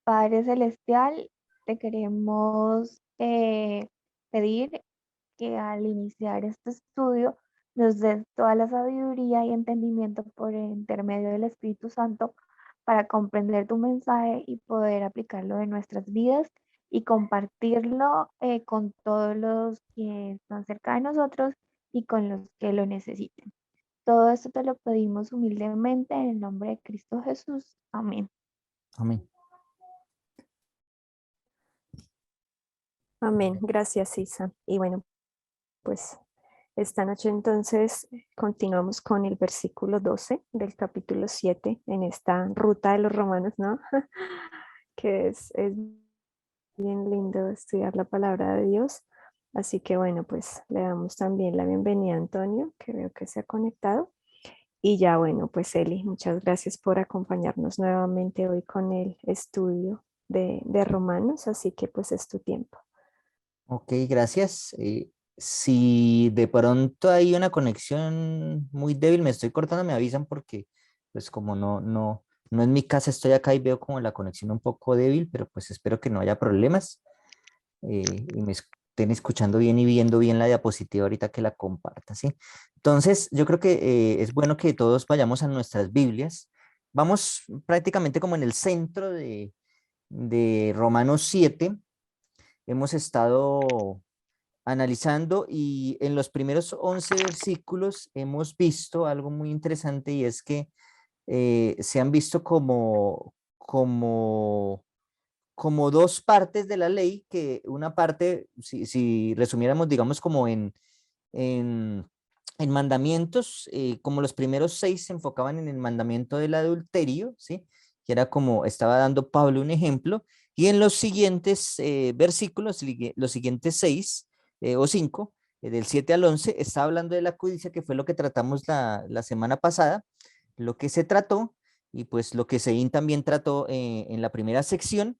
Padre Celestial, te queremos pedir que al iniciar este estudio nos des toda la sabiduría y entendimiento por intermedio del Espíritu Santo para comprender tu mensaje y poder aplicarlo en nuestras vidas y compartirlo con todos los que están cerca de nosotros y con los que lo necesiten. Todo esto te lo pedimos humildemente en el nombre de Cristo Jesús. Amén. Amén. Amén. Gracias, Isa. Y bueno, pues esta noche entonces continuamos con el versículo 12 del capítulo 7 en esta ruta de los romanos, ¿no? Que es bien lindo estudiar la palabra de Dios. Así que bueno, pues le damos también la bienvenida a Antonio, que veo que se ha conectado. Y ya bueno, pues Eli, muchas gracias por acompañarnos nuevamente hoy con el estudio de Romanos, así que pues es tu tiempo. Ok, gracias. Si de pronto hay una conexión muy débil, me estoy cortando, me avisan porque pues como no en mi casa, estoy acá y veo como la conexión un poco débil, pero pues espero que no haya problemas y me estén escuchando bien y viendo bien la diapositiva ahorita que la comparta, ¿sí? Entonces, yo creo que es bueno que todos vayamos a nuestras Biblias. Vamos prácticamente como en el centro de Romanos 7. Hemos estado analizando y en los primeros 11 versículos hemos visto algo muy interesante y es que se han visto como dos partes de la ley, que una parte, si resumiéramos, digamos, como en, en mandamientos, como los primeros 6 se enfocaban en el mandamiento del adulterio, ¿sí? Que era como estaba dando Pablo un ejemplo, y en los siguientes versículos, los siguientes 6 o 5, del 7 al 11, está hablando de la codicia, que fue lo que tratamos la semana pasada, lo que se trató, y pues lo que Seín también trató en la primera sección,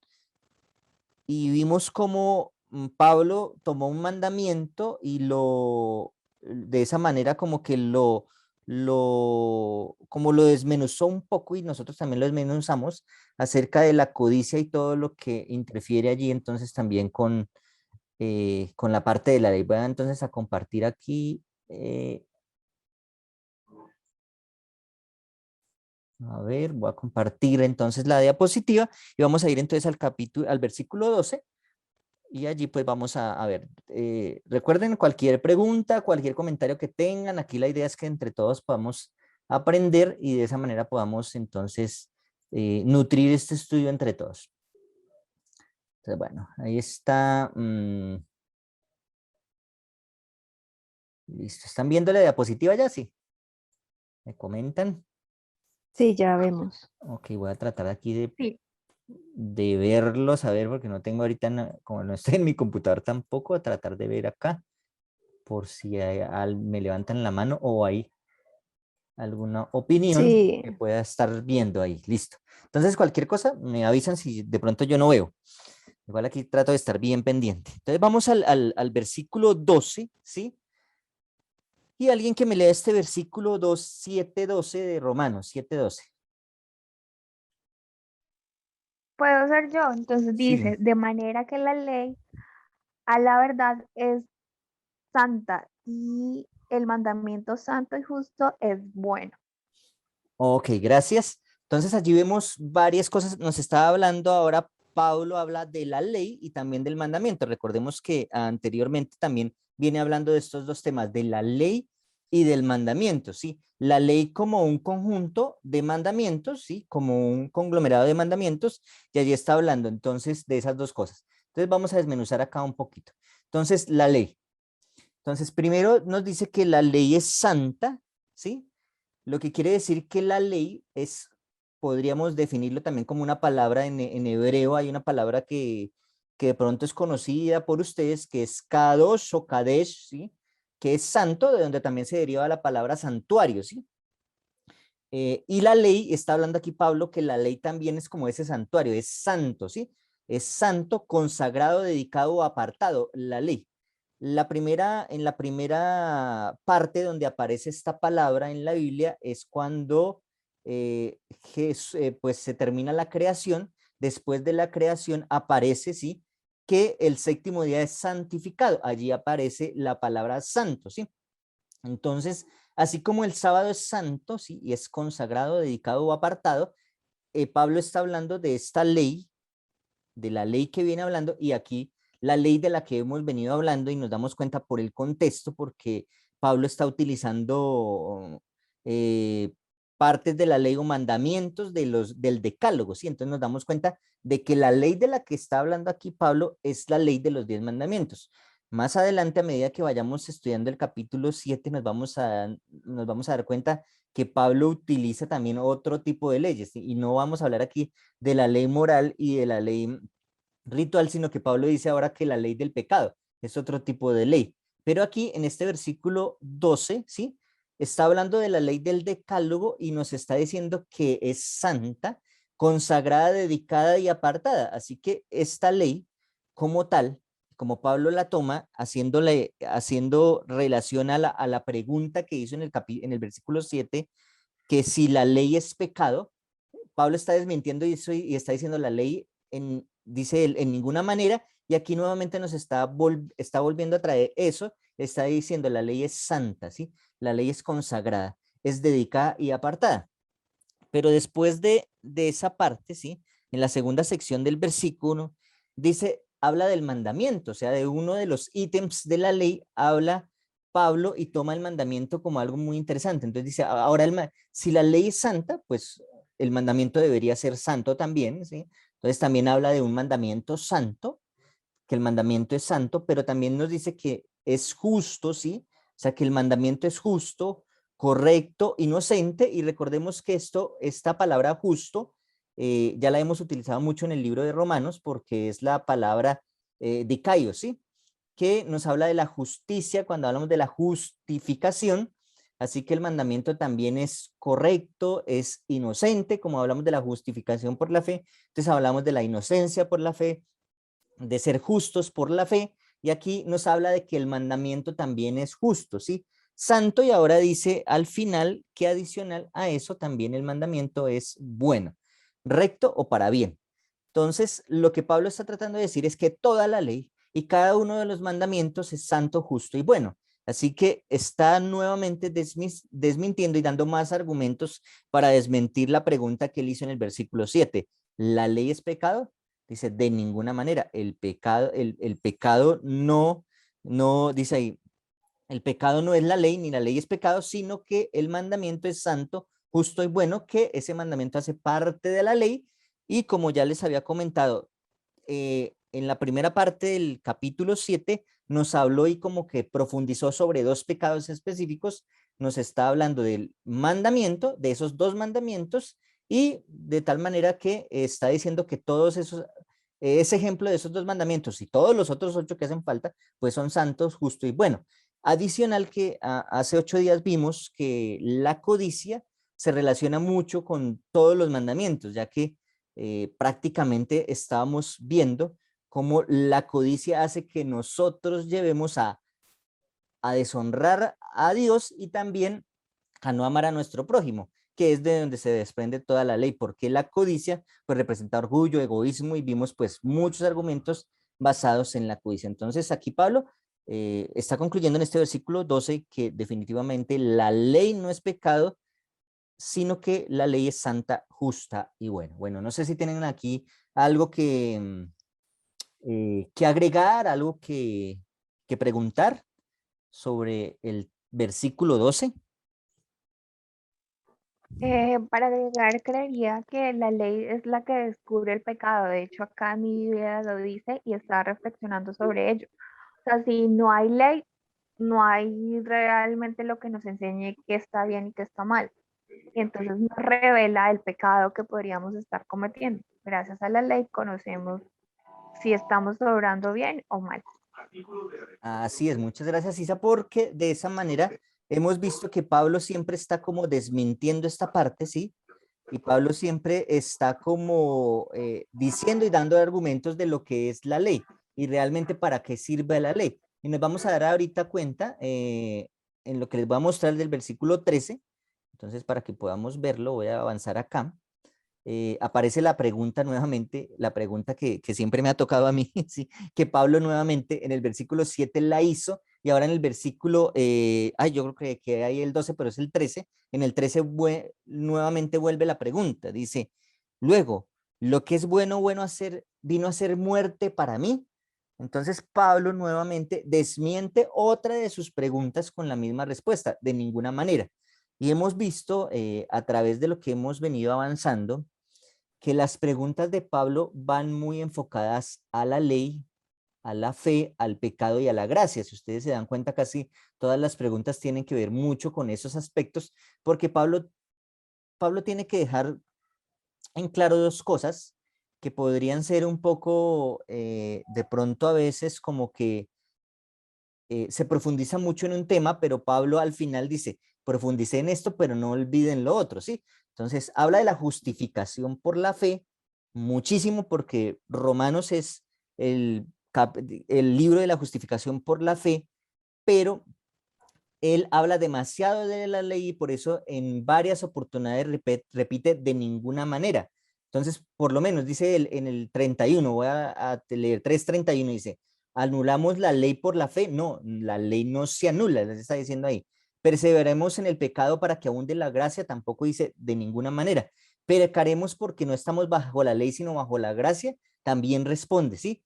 y vimos cómo Pablo tomó un mandamiento y de esa manera como que como lo desmenuzó un poco y nosotros también lo desmenuzamos acerca de la codicia y todo lo que interfiere allí entonces también con la parte de la ley. Voy a entonces a compartir aquí. A ver, voy a compartir entonces la diapositiva y vamos a ir entonces al versículo 12. Y allí pues vamos a ver, recuerden cualquier pregunta, cualquier comentario que tengan, aquí la idea es que entre todos podamos aprender y de esa manera podamos entonces nutrir este estudio entre todos. Entonces bueno, ahí está. Listo, ¿están viendo la diapositiva ya? Sí, me comentan. Sí, ya vemos. Ok, voy a tratar aquí de, Sí. de verlos, a ver, porque no tengo ahorita, como no estoy en mi computador tampoco, a tratar de ver acá, por si me levantan la mano o hay alguna opinión Sí, que pueda estar viendo ahí. Listo. Entonces, cualquier cosa, me avisan si de pronto yo no veo. Igual aquí trato de estar bien pendiente. Entonces, vamos al versículo 12, ¿sí? Y alguien que me lea este versículo 2, 7, 12 de Romanos, 7, 12. Puedo ser yo. Entonces Sí. dice, de manera que la ley a la verdad es santa y el mandamiento santo y justo es bueno. Ok, gracias. Entonces allí vemos varias cosas. Nos estaba hablando ahora, Pablo habla de la ley y también del mandamiento. Recordemos que anteriormente también viene hablando de estos dos temas, de la ley y del mandamiento, ¿sí? La ley como un conjunto de mandamientos, ¿sí? Como un conglomerado de mandamientos, y allí está hablando entonces de esas dos cosas. Entonces vamos a desmenuzar acá un poquito. Entonces, la ley. Entonces, primero nos dice que la ley es santa, ¿sí? Lo que quiere decir que la ley es, podríamos definirlo también como una palabra en hebreo, hay una palabra que de pronto es conocida por ustedes, que es kadosh o kadesh, ¿sí? Que es santo, de donde también se deriva la palabra santuario, ¿sí? Y la ley, está hablando aquí Pablo, que la ley también es como ese santuario, es santo, ¿sí? Es santo, consagrado, dedicado o apartado, la ley. En la primera parte donde aparece esta palabra en la Biblia es cuando pues se termina la creación después de la creación aparece, ¿sí?, que el séptimo día es santificado. Allí aparece la palabra santo, ¿sí? Entonces, así como el sábado es santo, ¿sí?, y es consagrado, dedicado o apartado, Pablo está hablando de esta ley, de la ley que viene hablando, y aquí la ley de la que hemos venido hablando, y nos damos cuenta por el contexto, porque Pablo está utilizando eh, partes de la ley o mandamientos del decálogo, ¿sí? Entonces nos damos cuenta de que la ley de la que está hablando aquí Pablo es la ley de los 10 mandamientos. Más adelante, a medida que vayamos estudiando el capítulo 7, nos vamos a dar cuenta que Pablo utiliza también otro tipo de leyes, ¿sí? Y no vamos a hablar aquí de la ley moral y de la ley ritual, sino que Pablo dice ahora que la ley del pecado es otro tipo de ley. Pero aquí en este versículo 12, ¿sí?, está hablando de la ley del decálogo y nos está diciendo que es santa, consagrada, dedicada y apartada. Así que esta ley como tal, como Pablo la toma, haciendo relación a la pregunta que hizo en el versículo 7, que si la ley es pecado, Pablo está desmintiendo eso y está diciendo la ley, dice él, en ninguna manera, y aquí nuevamente nos está volviendo a traer eso, está diciendo la ley es santa, ¿sí? La ley es consagrada, es dedicada y apartada. Pero después de esa parte, ¿sí?, en la segunda sección del versículo, dice, habla del mandamiento, o sea, de uno de los ítems de la ley, habla Pablo y toma el mandamiento como algo muy interesante. Entonces dice, ahora si la ley es santa, pues el mandamiento debería ser santo también, ¿sí? Entonces también habla de un mandamiento santo, que el mandamiento es santo, pero también nos dice que es justo, ¿sí? O sea, que el mandamiento es justo, correcto, inocente, y recordemos que esta palabra justo, ya la hemos utilizado mucho en el libro de Romanos, porque es la palabra dikaios, ¿sí?, que nos habla de la justicia cuando hablamos de la justificación. Así que el mandamiento también es correcto, es inocente, como hablamos de la justificación por la fe, entonces hablamos de la inocencia por la fe, de ser justos por la fe, y aquí nos habla de que el mandamiento también es justo, ¿sí? Santo, y ahora dice al final que adicional a eso también el mandamiento es bueno, recto o para bien. Entonces, lo que Pablo está tratando de decir es que toda la ley y cada uno de los mandamientos es santo, justo y bueno. Así que está nuevamente desmintiendo y dando más argumentos para desmentir la pregunta que él hizo en el versículo 7. ¿La ley es pecado? Dice, de ninguna manera. El pecado no, dice ahí, el pecado no es la ley, ni la ley es pecado, sino que el mandamiento es santo, justo y bueno, que ese mandamiento hace parte de la ley. Y como ya les había comentado, en la primera parte del capítulo 7 nos habló y como que profundizó sobre dos pecados específicos, nos está hablando del mandamiento, de esos dos mandamientos, y de tal manera que está diciendo que todos esos, ese ejemplo de esos dos mandamientos y todos los otros 8 que hacen falta, pues son santos, justo y bueno. Adicional que hace 8 días vimos que la codicia se relaciona mucho con todos los mandamientos, ya que prácticamente estábamos viendo cómo la codicia hace que nosotros llevemos a deshonrar a Dios y también a no amar a nuestro prójimo, que es de donde se desprende toda la ley, porque la codicia pues representa orgullo, egoísmo, y vimos pues muchos argumentos basados en la codicia. Entonces aquí Pablo está concluyendo en este versículo 12 que definitivamente la ley no es pecado, sino que la ley es santa, justa y buena. Bueno, no sé si tienen aquí algo que agregar, algo que preguntar sobre el versículo 12. Para agregar, creería que la ley es la que descubre el pecado. De hecho, acá mi Biblia lo dice y está reflexionando sobre ello. O sea, si no hay ley, no hay realmente lo que nos enseñe qué está bien y qué está mal. Y entonces nos revela el pecado que podríamos estar cometiendo. Gracias a la ley conocemos si estamos obrando bien o mal. Así es, muchas gracias, Isa, porque de esa manera hemos visto que Pablo siempre está como desmintiendo esta parte, ¿sí? Y Pablo siempre está como diciendo y dando argumentos de lo que es la ley y realmente para qué sirve la ley. Y nos vamos a dar ahorita cuenta en lo que les voy a mostrar del versículo 13. Entonces, para que podamos verlo, voy a avanzar acá. aparece la pregunta nuevamente, la pregunta que siempre me ha tocado a mí, ¿sí? Que Pablo nuevamente en el versículo 7 la hizo, y ahora en el versículo, yo creo que hay el 12, pero es el 13, en el 13 nuevamente vuelve la pregunta, dice, luego, lo que es bueno, bueno hacer, vino a ser muerte para mí. Entonces Pablo nuevamente desmiente otra de sus preguntas con la misma respuesta, de ninguna manera. Y hemos visto a través de lo que hemos venido avanzando, que las preguntas de Pablo van muy enfocadas a la ley, a la fe, al pecado y a la gracia. Si ustedes se dan cuenta, casi todas las preguntas tienen que ver mucho con esos aspectos, porque Pablo tiene que dejar en claro dos cosas que podrían ser un poco, de pronto a veces como que se profundiza mucho en un tema, pero Pablo al final dice, profundicé en esto, pero no olviden lo otro, ¿sí? Entonces, habla de la justificación por la fe muchísimo, porque Romanos es el libro de la justificación por la fe, pero él habla demasiado de la ley y por eso en varias oportunidades repite de ninguna manera. Entonces, por lo menos dice él en el 31, voy a leer 3:31, dice, ¿anulamos la ley por la fe? No, la ley no se anula, les está diciendo ahí. Perseveremos en el pecado para que abunde la gracia, tampoco dice de ninguna manera. Pecaremos porque no estamos bajo la ley, sino bajo la gracia, también responde, ¿sí?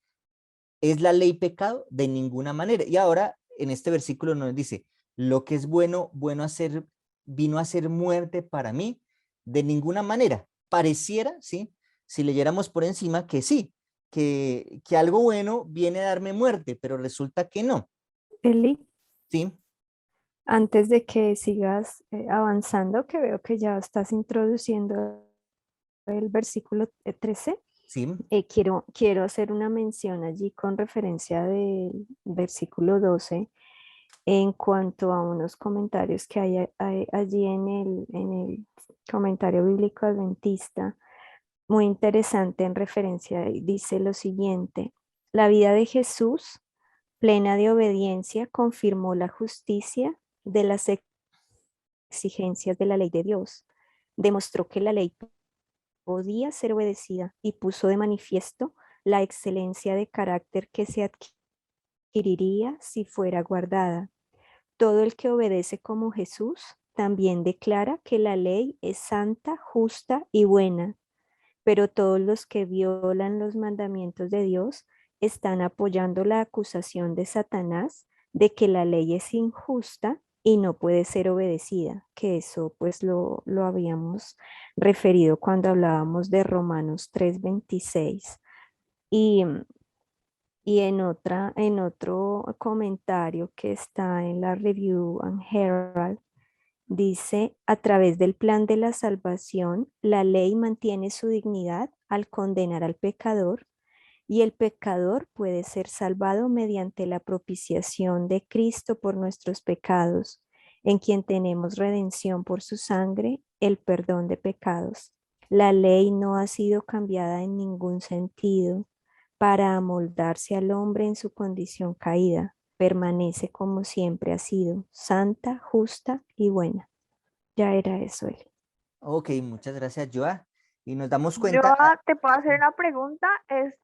¿Es la ley pecado? De ninguna manera. Y ahora en este versículo nos dice, lo que es bueno, bueno hacer, vino a ser muerte para mí, de ninguna manera. Pareciera, ¿sí? Si leyéramos por encima, que sí, que algo bueno viene a darme muerte, pero resulta que no, Eli, ¿sí? antes de que sigas avanzando, que veo que ya estás introduciendo el versículo 13, Sí, quiero hacer una mención allí con referencia del versículo 12 en cuanto a unos comentarios que hay allí en el comentario bíblico adventista, muy interesante en referencia, dice lo siguiente, la vida de Jesús, plena de obediencia, confirmó la justicia de las exigencias de la ley de Dios, demostró que la ley podía ser obedecida y puso de manifiesto la excelencia de carácter que se adquiriría si fuera guardada. Todo el que obedece como Jesús también declara que la ley es santa, justa y buena, pero todos los que violan los mandamientos de Dios están apoyando la acusación de Satanás de que la ley es injusta y no puede ser obedecida, que eso pues lo habíamos referido cuando hablábamos de Romanos 3:26. Y, y en otro comentario que está en la Review and Herald, dice, a través del plan de la salvación, la ley mantiene su dignidad al condenar al pecador y el pecador puede ser salvado mediante la propiciación de Cristo por nuestros pecados, en quien tenemos redención por su sangre, el perdón de pecados. La ley no ha sido cambiada en ningún sentido para amoldarse al hombre en su condición caída. Permanece como siempre ha sido, santa, justa y buena. Ya era eso, Eli. ok, muchas gracias, Joa. Y nos damos Yo cuenta, te puedo hacer una pregunta.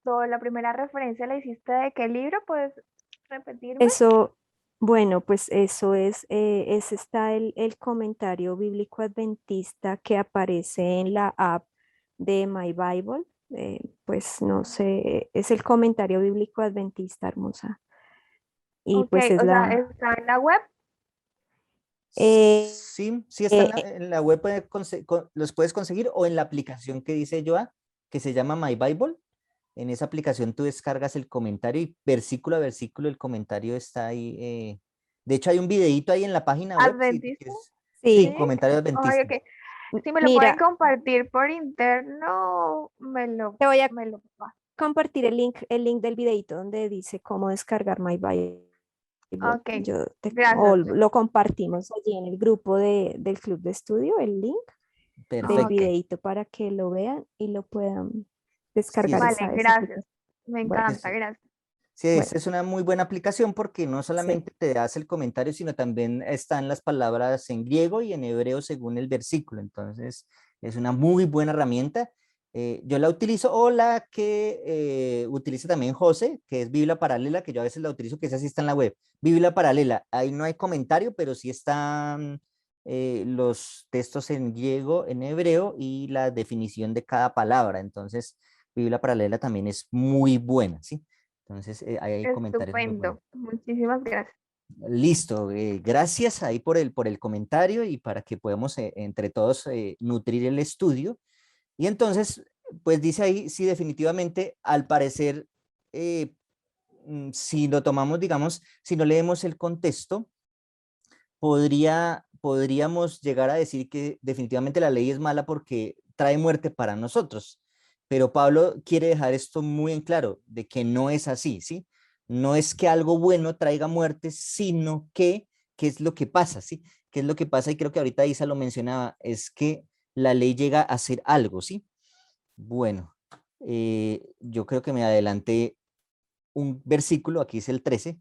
La primera referencia la hiciste de qué libro, ¿puedes repetirme? Eso, bueno, pues eso ese está el comentario bíblico adventista que aparece en la app de My Bible. Pues no sé, es el comentario bíblico adventista, hermosa. Y Ok, pues es o sea, la... está en la web. eh, sí, sí está en eh, en la web, los puedes conseguir o en la aplicación que dice Joa, que se llama My Bible. En esa aplicación tú descargas el comentario y versículo a versículo el comentario está ahí. De hecho, hay un videíto ahí en la página web, si tú ¿Adventista? quieres. Sí, sí, Sí. comentario Ay, adventista. ok. Si me lo pueden mira, compartir por interno, te voy a me lo paso. compartir el link del videito donde dice cómo descargar My Bible. Ok, O gracias. lo compartimos allí en el grupo del club de estudio, el link del Ok, Perfecto. videito para que lo vean y lo puedan Sí, descargar vale, esa gracias. aplicación. Me Bueno, encanta, gracias. Sí, bueno, esta es una muy buena aplicación porque no sí. solamente te hace el comentario, sino también están las palabras en griego y en hebreo según el versículo. Entonces, es una muy buena herramienta. Yo la utilizo, o la que utiliza también José, que es Biblia Paralela, que yo a veces la utilizo, que esa sí está en la web. Biblia Paralela, ahí no hay comentario, pero sí están los textos en griego, en hebreo y la definición de cada palabra. Entonces, Biblia Paralela también es muy buena, ¿sí? Entonces, ahí hay comentarios muy buenos. Estupendo. Muchísimas gracias. Listo, gracias ahí por el comentario y para que podamos entre todos nutrir el estudio. Y entonces, pues dice ahí, sí, definitivamente, al parecer, si lo tomamos, digamos, si no leemos el contexto, podríamos llegar a decir que definitivamente la ley es mala porque trae muerte para nosotros. Pero Pablo quiere dejar esto muy en claro, de que no es así, ¿sí? No es que algo bueno traiga muerte, sino que, ¿qué es lo que pasa, sí? ¿Qué es lo que pasa? Y creo que ahorita Isa lo mencionaba, es que la ley llega a hacer algo, ¿sí? Bueno, yo creo que me adelanté un versículo, aquí es el 13,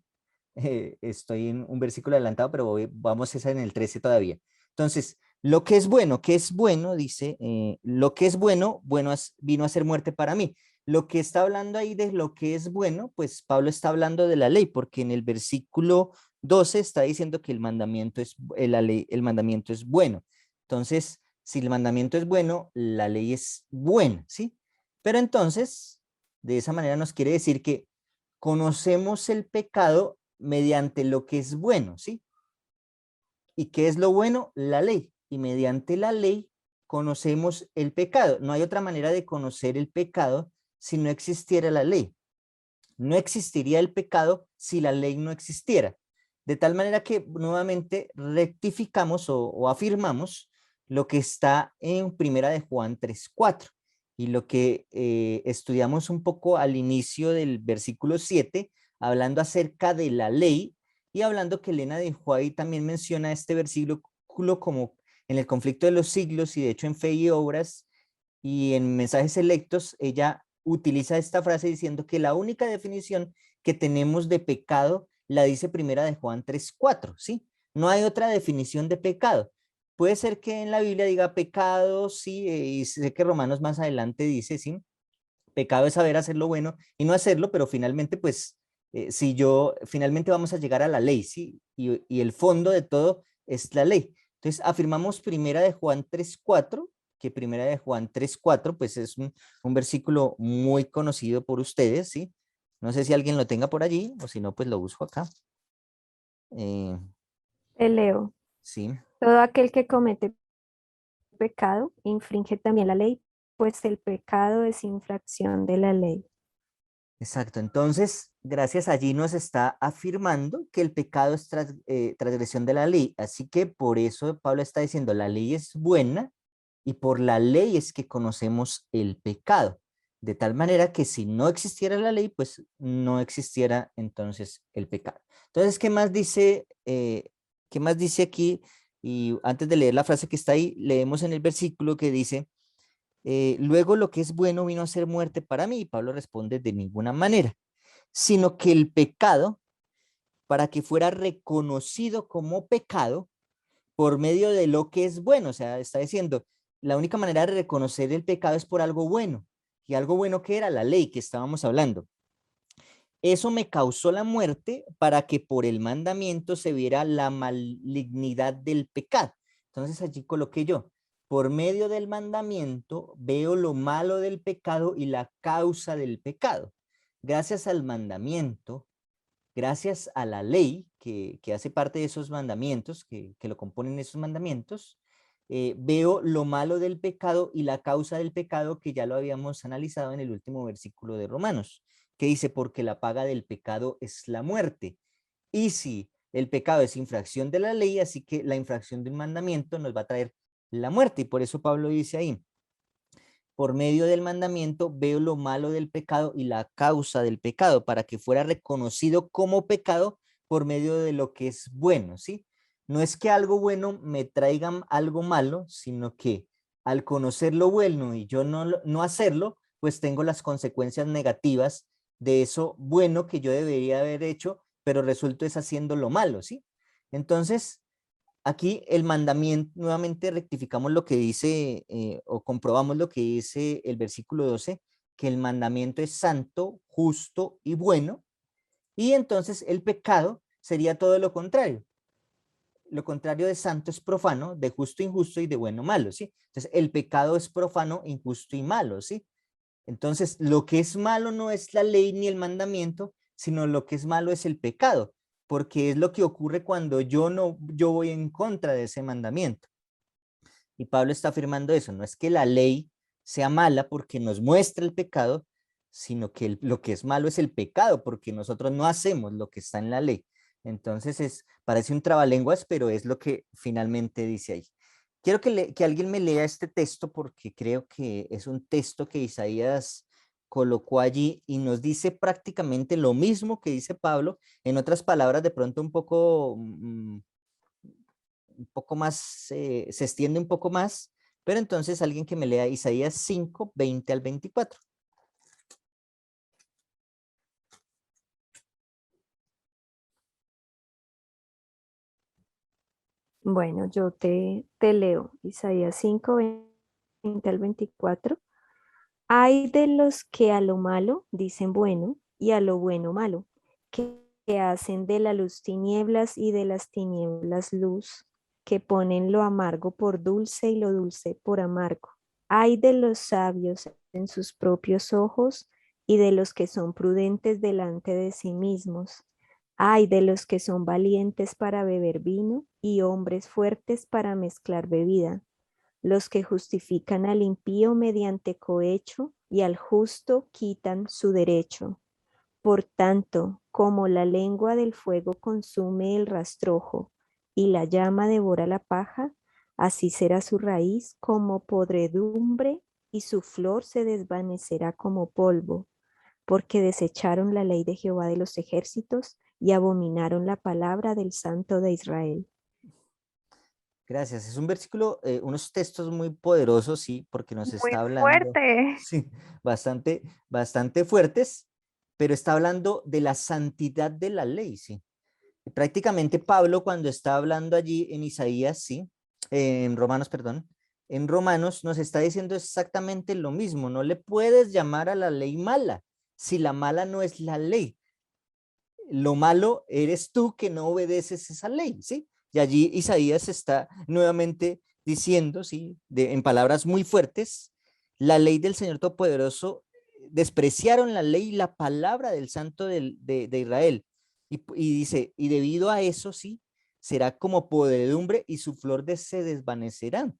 estoy en un versículo adelantado, pero vamos a estar en el 13 todavía. Entonces, lo que es bueno, ¿qué es bueno? Dice, lo que es bueno, vino a ser muerte para mí. Lo que está hablando ahí de lo que es bueno, pues Pablo está hablando de la ley, porque en el versículo 12 está diciendo que el mandamiento es, la ley, el mandamiento es bueno. Entonces, si el mandamiento es bueno, la ley es buena, ¿sí? Pero entonces, de esa manera nos quiere decir que conocemos el pecado mediante lo que es bueno, ¿sí? ¿Y qué es lo bueno? La ley. Y mediante la ley conocemos el pecado. No hay otra manera de conocer el pecado si no existiera la ley. No existiría el pecado si la ley no existiera. De tal manera que nuevamente rectificamos o afirmamos lo que está en Primera de Juan 3:4 y lo que estudiamos un poco al inicio del versículo 7, hablando acerca de la ley y hablando que Elena de White también menciona este versículo como en el conflicto de los siglos y de hecho en Fe y Obras y en Mensajes Selectos, ella utiliza esta frase diciendo que la única definición que tenemos de pecado la dice Primera de Juan 3:4, ¿sí? No hay otra definición de pecado. Puede ser que en la Biblia diga pecado, sí, y sé que Romanos más adelante dice, sí, pecado es saber hacer lo bueno y no hacerlo, pero finalmente, pues, finalmente vamos a llegar a la ley, ¿sí? Y el fondo de todo es la ley. Entonces, afirmamos Primera de Juan 3:4, que Primera de Juan 3:4, pues es un versículo muy conocido por ustedes, ¿sí? No sé si alguien lo tenga por allí, o si no, pues lo busco acá. Eh, Te leo. sí. Todo aquel que comete pecado infringe también la ley, pues el pecado es infracción de la ley. Exacto, entonces, gracias allí nos está afirmando que el pecado es transgresión de la ley, así que por eso Pablo está diciendo, la ley es buena y por la ley es que conocemos el pecado, de tal manera que si no existiera la ley, pues no existiera entonces el pecado. Entonces, qué más dice aquí? Y antes de leer la frase que está ahí, leemos en el versículo que dice, luego lo que es bueno vino a ser muerte para mí. Y Pablo responde de ninguna manera, sino que el pecado, para que fuera reconocido como pecado por medio de lo que es bueno. O sea, está diciendo, la única manera de reconocer el pecado es por algo bueno. Y algo bueno que era la ley que estábamos hablando. Eso me causó la muerte para que por el mandamiento se viera la malignidad del pecado. Entonces allí coloqué yo, por medio del mandamiento veo lo malo del pecado y la causa del pecado. Gracias al mandamiento, gracias a la ley que hace parte de esos mandamientos, que lo componen esos mandamientos, veo lo malo del pecado y la causa del pecado que ya lo habíamos analizado en el último versículo de Romanos, que dice, porque la paga del pecado es la muerte. Y si el pecado es infracción de la ley, así que la infracción de un mandamiento nos va a traer la muerte. Y por eso Pablo dice ahí, por medio del mandamiento veo lo malo del pecado y la causa del pecado, para que fuera reconocido como pecado por medio de lo que es bueno, ¿sí? No es que algo bueno me traiga algo malo, sino que al conocer lo bueno y yo no hacerlo, pues tengo las consecuencias negativas de eso bueno que yo debería haber hecho, pero resulto es haciendo lo malo, ¿sí? Entonces, aquí el mandamiento, nuevamente rectificamos lo que dice, o comprobamos lo que dice el versículo 12, que el mandamiento es santo, justo y bueno, y entonces el pecado sería todo lo contrario. Lo contrario de santo es profano, de justo injusto y de bueno malo, ¿sí? Entonces el pecado es profano, injusto y malo, ¿sí? Entonces lo que es malo no es la ley ni el mandamiento, sino lo que es malo es el pecado, porque es lo que ocurre cuando yo voy en contra de ese mandamiento. Y Pablo está afirmando eso, no es que la ley sea mala porque nos muestra el pecado, sino que lo que es malo es el pecado, porque nosotros no hacemos lo que está en la ley. Entonces parece un trabalenguas, pero es lo que finalmente dice ahí. Quiero que alguien me lea este texto porque creo que es un texto que Isaías colocó allí y nos dice prácticamente lo mismo que dice Pablo, en otras palabras de pronto un poco más, se extiende un poco más, pero entonces alguien que me lea Isaías 5, 20 al 24. Bueno, yo te leo Isaías 5, 20 al 24. Hay de los que a lo malo dicen bueno y a lo bueno malo, que hacen de la luz tinieblas y de las tinieblas luz, que ponen lo amargo por dulce y lo dulce por amargo. Hay de los sabios en sus propios ojos y de los que son prudentes delante de sí mismos. Hay de los que son valientes para beber vino y hombres fuertes para mezclar bebida, los que justifican al impío mediante cohecho y al justo quitan su derecho. Por tanto, como la lengua del fuego consume el rastrojo y la llama devora la paja, así será su raíz como podredumbre y su flor se desvanecerá como polvo, porque desecharon la ley de Jehová de los ejércitos y abominaron la palabra del Santo de Israel. Gracias. Es un versículo, unos textos muy poderosos, sí, porque nos Muy está hablando, fuerte. sí, bastante fuertes, pero está hablando de la santidad de la ley, sí. Y prácticamente Pablo cuando está hablando allí en Isaías, sí, en Romanos, perdón, en Romanos nos está diciendo exactamente lo mismo. No le puedes llamar a la ley mala, si la mala no es la ley. Lo malo eres tú que no obedeces esa ley, ¿sí? Y allí Isaías está nuevamente diciendo, ¿sí? En palabras muy fuertes, la ley del Señor Todopoderoso, despreciaron la ley y la palabra del Santo de Israel. Y dice, y debido a eso, sí, será como podredumbre y su flor se desvanecerá.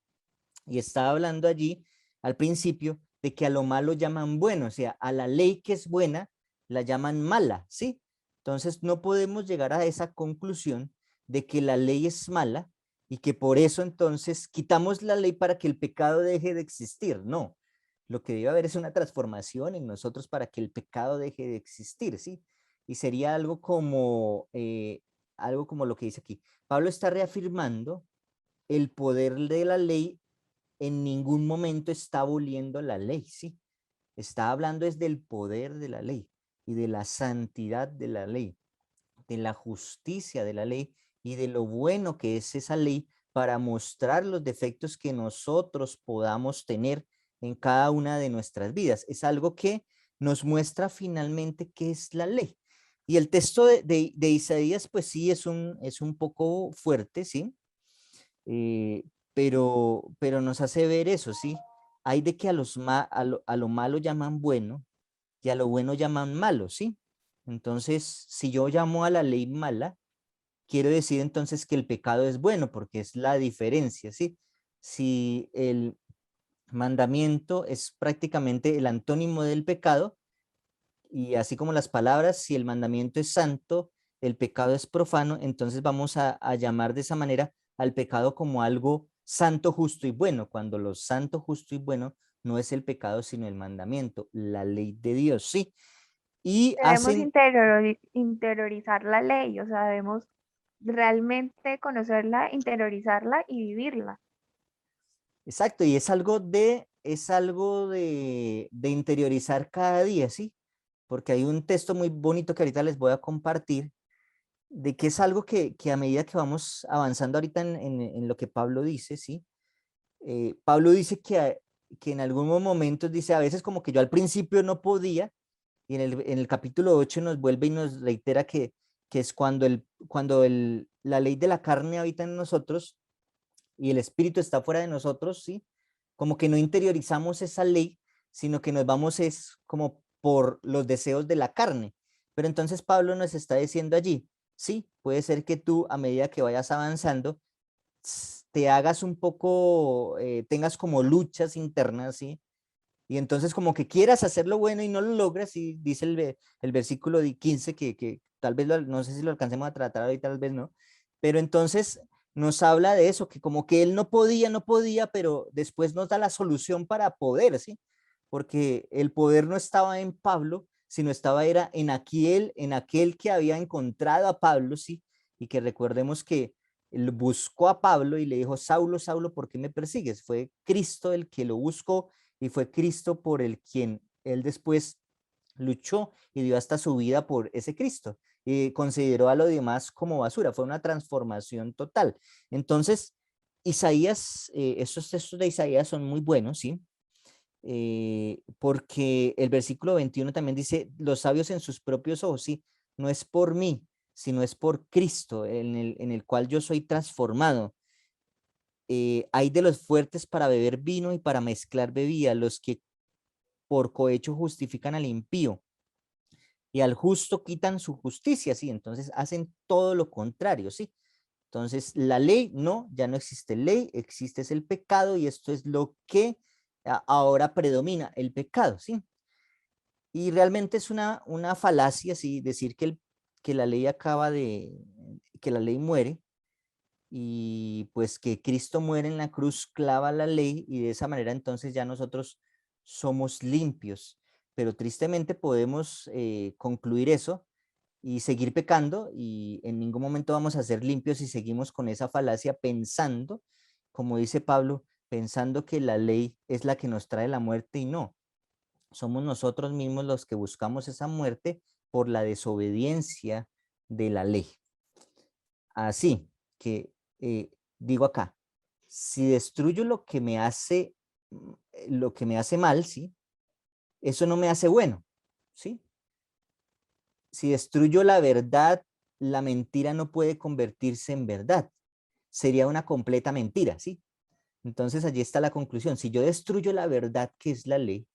Y estaba hablando allí al principio de que a lo malo llaman bueno, o sea, a la ley que es buena la llaman mala, ¿sí? Entonces no podemos llegar a esa conclusión de que la ley es mala y que por eso entonces quitamos la ley para que el pecado deje de existir. No, lo que debe haber es una transformación en nosotros para que el pecado deje de existir, ¿sí? Y sería algo como lo que dice aquí. Pablo está reafirmando el poder de la ley, en ningún momento está aboliendo la ley, ¿sí? Está hablando es del poder de la ley y de la santidad de la ley, de la justicia de la ley y de lo bueno que es esa ley para mostrar los defectos que nosotros podamos tener en cada una de nuestras vidas. Es algo que nos muestra finalmente qué es la ley. Y el texto de Isaías, pues sí, es un poco fuerte, ¿sí? eh, pero nos hace ver eso, ¿sí? Hay de que a lo malo llaman bueno y a lo bueno llaman malo, ¿sí? Entonces, si yo llamo a la ley mala, quiero decir entonces que el pecado es bueno, porque es la diferencia, ¿sí? Si el mandamiento es prácticamente el antónimo del pecado, y así como las palabras, si el mandamiento es santo, el pecado es profano, entonces vamos a llamar de esa manera al pecado como algo santo, justo y bueno, cuando lo santo, justo y bueno no es el pecado, sino el mandamiento, la ley de Dios, ¿sí? Y Debemos hacen, interiorizar la ley, o sea, debemos realmente conocerla, interiorizarla y vivirla. exacto, y es algo de interiorizar cada día, ¿sí? Porque hay un texto muy bonito que ahorita les voy a compartir, de que es algo que a medida que vamos avanzando ahorita en lo que Pablo dice, ¿sí? Pablo dice que en algunos momentos dice, a veces como que yo al principio no podía, y en el capítulo 8 nos vuelve y nos reitera que es cuando la ley de la carne habita en nosotros y el espíritu está fuera de nosotros, ¿sí? Como que no interiorizamos esa ley, sino que nos vamos es como por los deseos de la carne. Pero entonces Pablo nos está diciendo allí, sí, puede ser que tú a medida que vayas avanzando, te hagas un poco, tengas como luchas internas, ¿sí? Y entonces como que quieras hacer lo bueno y no lo logras, y dice el versículo 15 que tal vez, no sé si lo alcancemos a tratar ahorita, tal vez no, pero entonces nos habla de eso, que como que él no podía, no podía, pero después nos da la solución para poder, ¿sí? Porque el poder no estaba en Pablo, sino era en aquel que había encontrado a Pablo, ¿sí? Y que recordemos que él buscó a Pablo y le dijo, Saulo, Saulo, ¿por qué me persigues? Fue Cristo el que lo buscó y fue Cristo por el quien él después luchó y dio hasta su vida por ese Cristo y consideró a lo demás como basura. Fue una transformación total. Entonces, Isaías, estos textos de Isaías son muy buenos, ¿sí? Porque el versículo 21 también dice, los sabios en sus propios ojos, sí, no es por mí, sino es por Cristo, en el cual yo soy transformado. Hay de los fuertes para beber vino y para mezclar bebida, los que por cohecho justifican al impío y al justo quitan su justicia, ¿sí? Entonces hacen todo lo contrario, ¿sí? Entonces la ley, no, ya no existe ley, existe es el pecado y esto es lo que ahora predomina, el pecado, ¿sí? Y realmente es una falacia, ¿sí? Decir que la ley que la ley muere y pues que Cristo muere en la cruz, clava la ley y de esa manera entonces ya nosotros somos limpios. Pero tristemente podemos concluir eso y seguir pecando y en ningún momento vamos a ser limpios si seguimos con esa falacia pensando, como dice Pablo, pensando que la ley es la que nos trae la muerte y no. Somos nosotros mismos los que buscamos esa muerte por la desobediencia de la ley. Así que digo acá, si destruyo lo que me hace mal, ¿sí? Eso no me hace bueno, ¿sí? Si destruyo la verdad, la mentira no puede convertirse en verdad. Sería una completa mentira, ¿sí? Entonces allí está la conclusión. Si yo destruyo la verdad, que es la ley,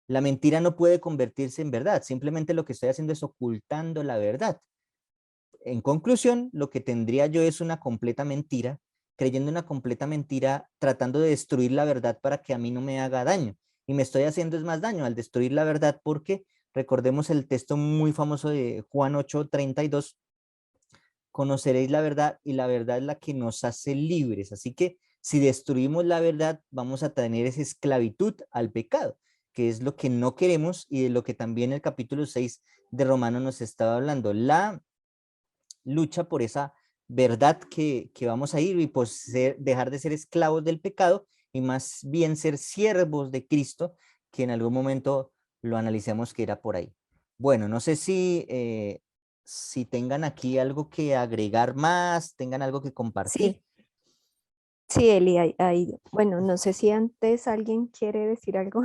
la mentira no puede convertirse en verdad. Simplemente lo que estoy haciendo es ocultando la verdad. En conclusión, lo que tendría yo es una completa mentira, creyendo una completa mentira, tratando de destruir la verdad para que a mí no me haga daño. Y me estoy haciendo es más daño al destruir la verdad porque recordemos el texto muy famoso de Juan 8:32, conoceréis la verdad y la verdad es la que nos hace libres. Así que si destruimos la verdad, vamos a tener esa esclavitud al pecado, que es lo que no queremos y de lo que también el capítulo 6 de Romanos nos estaba hablando. La lucha por esa verdad que vamos a ir y por dejar de ser esclavos del pecado y más bien ser siervos de Cristo, que en algún momento lo analicemos que era por ahí. Bueno, no sé si tengan aquí algo que agregar más, tengan algo que compartir. Sí, sí, Eli, bueno, no sé si antes alguien quiere decir algo,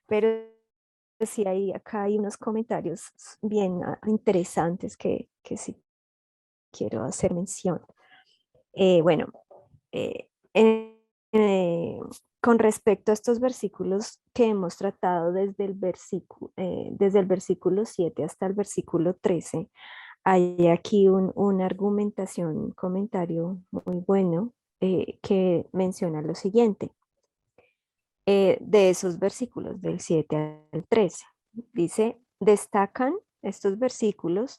pero sí acá hay unos comentarios bien interesantes que sí quiero hacer mención. Bueno, eh, eh, eh, con respecto a estos versículos que hemos tratado desde el versículo 7 hasta el versículo 13, hay aquí una argumentación, un comentario muy bueno que menciona lo siguiente, de esos versículos del 7 al 13. Dice, destacan estos versículos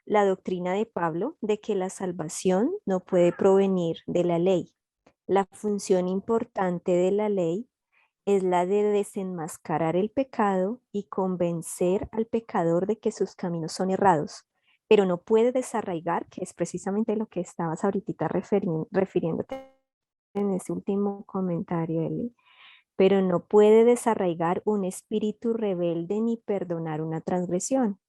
la doctrina de Pablo de que la salvación no puede provenir de la ley. La función importante de la ley es la de desenmascarar el pecado y convencer al pecador de que sus caminos son errados, pero no puede desarraigar, que es precisamente lo que estabas ahorita refiriéndote en ese último comentario, Eli, pero no puede desarraigar un espíritu rebelde ni perdonar una transgresión.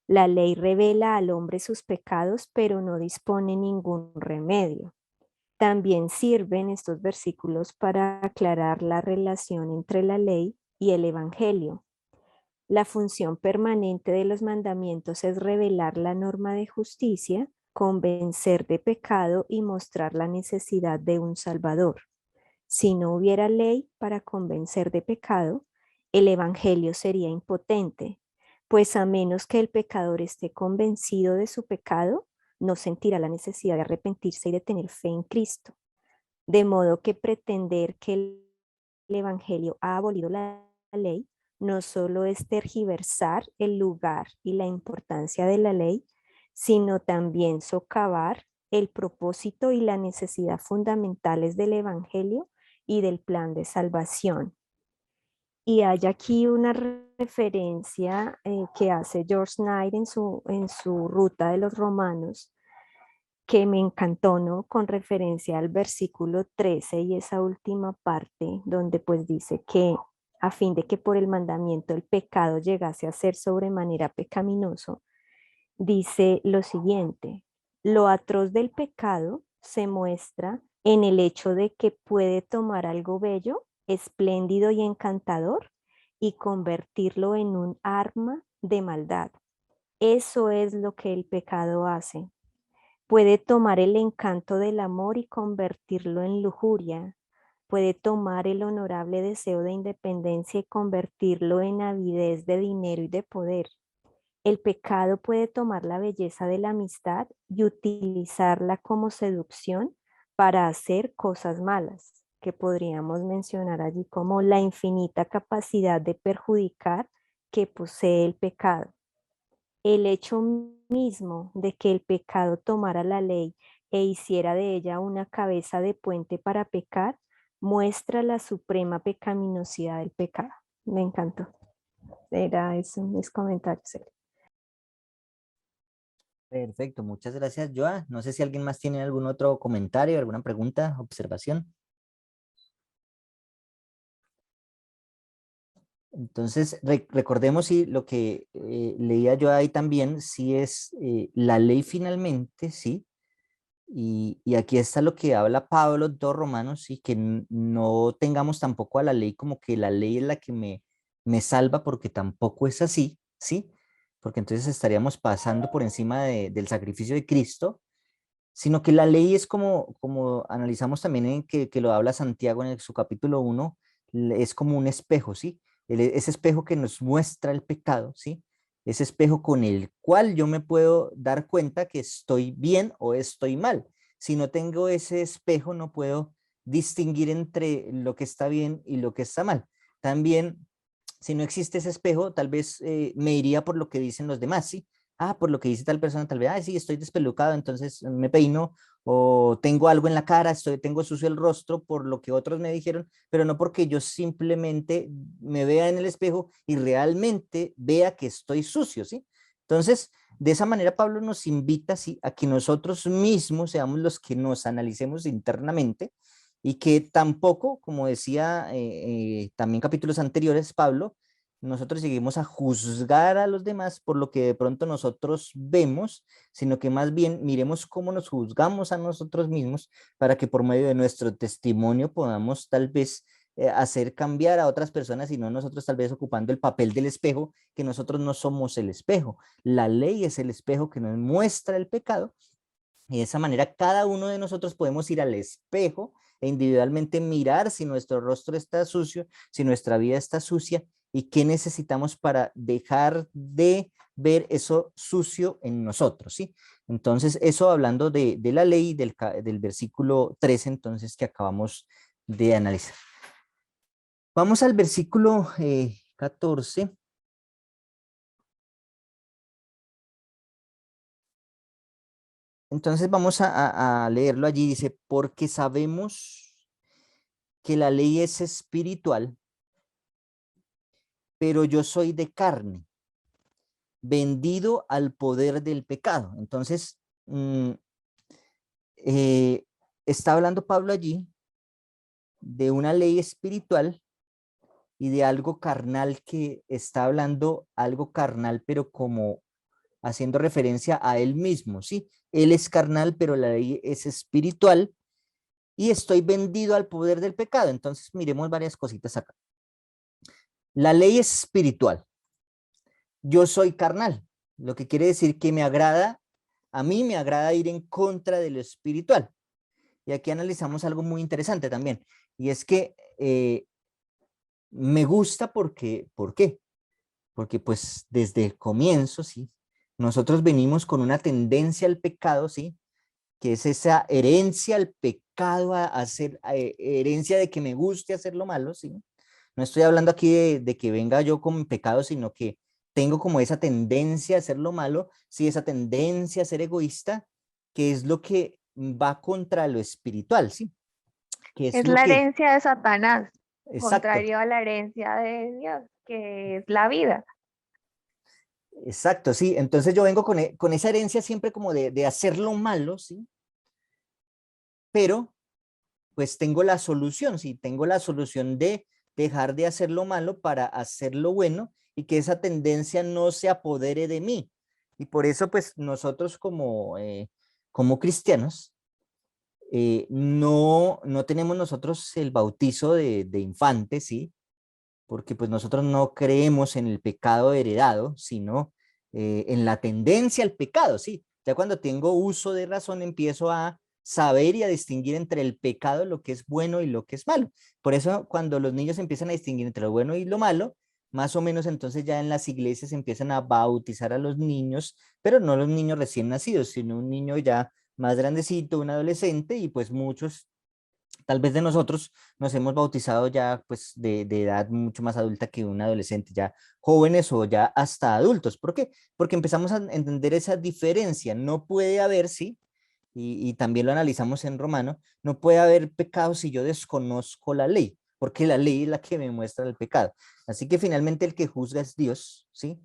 La ley revela al hombre sus pecados, pero no dispone ningún remedio. También sirven estos versículos para aclarar la relación entre la ley y el evangelio. La función permanente de los mandamientos es revelar la norma de justicia, convencer de pecado y mostrar la necesidad de un Salvador. Si no hubiera ley para convencer de pecado, el evangelio sería impotente, pues a menos que el pecador esté convencido de su pecado, no sentirá la necesidad de arrepentirse y de tener fe en Cristo. De modo que pretender que el evangelio ha abolido la ley no solo es tergiversar el lugar y la importancia de la ley, sino también socavar el propósito y la necesidad fundamentales del evangelio y del plan de salvación. Y hay aquí una referencia que hace George Knight en su Ruta de los Romanos, que me encantó, ¿no? Con referencia al versículo 13 y esa última parte donde pues dice que a fin de que por el mandamiento el pecado llegase a ser sobremanera pecaminoso, dice lo siguiente: lo atroz del pecado se muestra en el hecho de que puede tomar algo bello, espléndido y encantador y convertirlo en un arma de maldad. Eso es lo que el pecado hace. Puede tomar el encanto del amor y convertirlo en lujuria. Puede tomar el honorable deseo de independencia y convertirlo en avidez de dinero y de poder. El pecado puede tomar la belleza de la amistad y utilizarla como seducción para hacer cosas malas, que podríamos mencionar allí como la infinita capacidad de perjudicar que posee el pecado. El hecho mismo de que el pecado tomara la ley e hiciera de ella una cabeza de puente para pecar, muestra la suprema pecaminosidad del pecado. Me encantó. Era eso mis comentarios. Perfecto, muchas gracias, Joa. No sé si alguien más tiene algún otro comentario, alguna pregunta, observación. Entonces, recordemos si lo que leía yo ahí también, si es la ley finalmente, sí. Y aquí está lo que habla Pablo, 2 Romanos, sí, que no tengamos tampoco a la ley como que la ley es la que me salva, porque tampoco es así, ¿sí? Porque entonces estaríamos pasando por encima del sacrificio de Cristo, sino que la ley es como analizamos también en que lo habla Santiago en su capítulo 1, es como un espejo, ¿sí? Ese espejo que nos muestra el pecado, ¿sí? Ese espejo con el cual yo me puedo dar cuenta que estoy bien o estoy mal. Si no tengo ese espejo, no puedo distinguir entre lo que está bien y lo que está mal. También, si no existe ese espejo, tal vez me iría por lo que dicen los demás, ¿sí? Ah, por lo que dice tal persona, tal vez, ah, sí, estoy despelucado, entonces me peino, o tengo algo en la cara, tengo sucio el rostro por lo que otros me dijeron, pero no porque yo simplemente me vea en el espejo y realmente vea que estoy sucio, ¿sí? Entonces, de esa manera Pablo nos invita, ¿sí?, a que nosotros mismos seamos los que nos analicemos internamente y que tampoco, como decía también capítulos anteriores Pablo, nosotros lleguemos a juzgar a los demás por lo que de pronto nosotros vemos, sino que más bien miremos cómo nos juzgamos a nosotros mismos para que por medio de nuestro testimonio podamos tal vez hacer cambiar a otras personas y no nosotros tal vez ocupando el papel del espejo, que nosotros no somos el espejo. La ley es el espejo que nos muestra el pecado y de esa manera cada uno de nosotros podemos ir al espejo e individualmente mirar si nuestro rostro está sucio, si nuestra vida está sucia y qué necesitamos para dejar de ver eso sucio en nosotros, ¿sí? Entonces, eso hablando de la ley del versículo 13, entonces, que acabamos de analizar. Vamos al versículo 14. Entonces vamos a leerlo allí, dice, porque sabemos que la ley es espiritual, pero yo soy de carne, vendido al poder del pecado. Entonces, eh, está hablando Pablo allí de una ley espiritual y de algo carnal, que está hablando algo carnal, pero como haciendo referencia a él mismo, ¿sí? Él es carnal, pero la ley es espiritual y estoy vendido al poder del pecado. Entonces, miremos varias cositas acá. La ley es espiritual. Yo soy carnal, lo que quiere decir que a mí me agrada ir en contra de lo espiritual. Y aquí analizamos algo muy interesante también, y es que me gusta porque, ¿por qué? Porque pues desde el comienzo, ¿sí? Nosotros venimos con una tendencia al pecado, ¿sí? Que es esa herencia al pecado, a hacer, herencia de que me guste hacer lo malo, ¿sí? No estoy hablando aquí de que venga yo con pecado, sino que tengo como esa tendencia a hacer lo malo, sí, esa tendencia a ser egoísta, que es lo que va contra lo espiritual, ¿sí? Que es Es lo la que, herencia de Satanás, exacto, contrario a la herencia de Dios, que es la vida. exacto, sí. Entonces yo vengo con esa herencia siempre como de hacer lo malo, ¿sí? Pero pues tengo la solución, sí, tengo la solución de dejar de hacer lo malo para hacer lo bueno y que esa tendencia no se apodere de mí. Y por eso, pues nosotros como cristianos, no tenemos nosotros el bautizo de infantes, ¿sí? Porque pues nosotros no creemos en el pecado heredado, sino en la tendencia al pecado, ¿sí? Ya cuando tengo uso de razón empiezo a saber y a distinguir entre el pecado, lo que es bueno y lo que es malo. Por eso cuando los niños empiezan a distinguir entre lo bueno y lo malo, más o menos entonces ya en las iglesias empiezan a bautizar a los niños, pero no los niños recién nacidos, sino un niño ya más grandecito, un adolescente, y pues muchos tal vez de nosotros nos hemos bautizado ya pues de edad mucho más adulta que un adolescente, ya jóvenes o ya hasta adultos. ¿Por qué? Porque empezamos a entender esa diferencia. No puede haber, sí, y también lo analizamos en Romano, no puede haber pecado si yo desconozco la ley, porque la ley es la que me muestra el pecado. Así que finalmente el que juzga es Dios, ¿sí?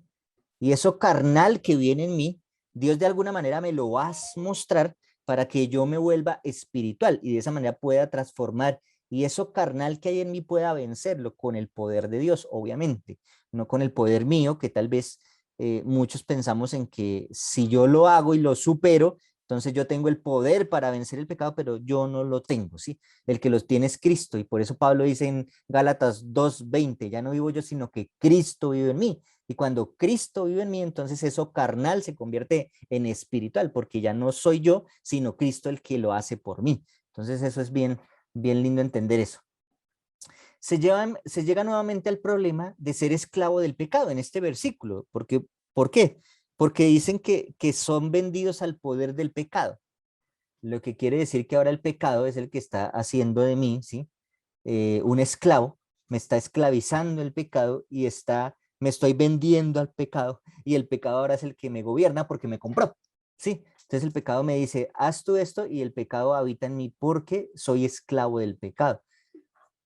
Y eso carnal que viene en mí, Dios de alguna manera me lo va a mostrar para que yo me vuelva espiritual y de esa manera pueda transformar y eso carnal que hay en mí pueda vencerlo con el poder de Dios, obviamente, no con el poder mío, que tal vez muchos pensamos en que si yo lo hago y lo supero, entonces yo tengo el poder para vencer el pecado, pero yo no lo tengo, ¿sí? El que los tiene es Cristo y por eso Pablo dice en Gálatas 2:20, ya no vivo yo, sino que Cristo vive en mí. Y cuando Cristo vive en mí, entonces eso carnal se convierte en espiritual, porque ya no soy yo, sino Cristo el que lo hace por mí. Entonces eso es bien, bien lindo entender eso. Se llega nuevamente al problema de ser esclavo del pecado en este versículo. ¿Por qué? Porque dicen que son vendidos al poder del pecado. Lo que quiere decir que ahora el pecado es el que está haciendo de mí, ¿sí? Un esclavo, me está esclavizando el pecado y me estoy vendiendo al pecado y el pecado ahora es el que me gobierna porque me compró, ¿sí? Entonces el pecado me dice, haz tú esto y el pecado habita en mí porque soy esclavo del pecado.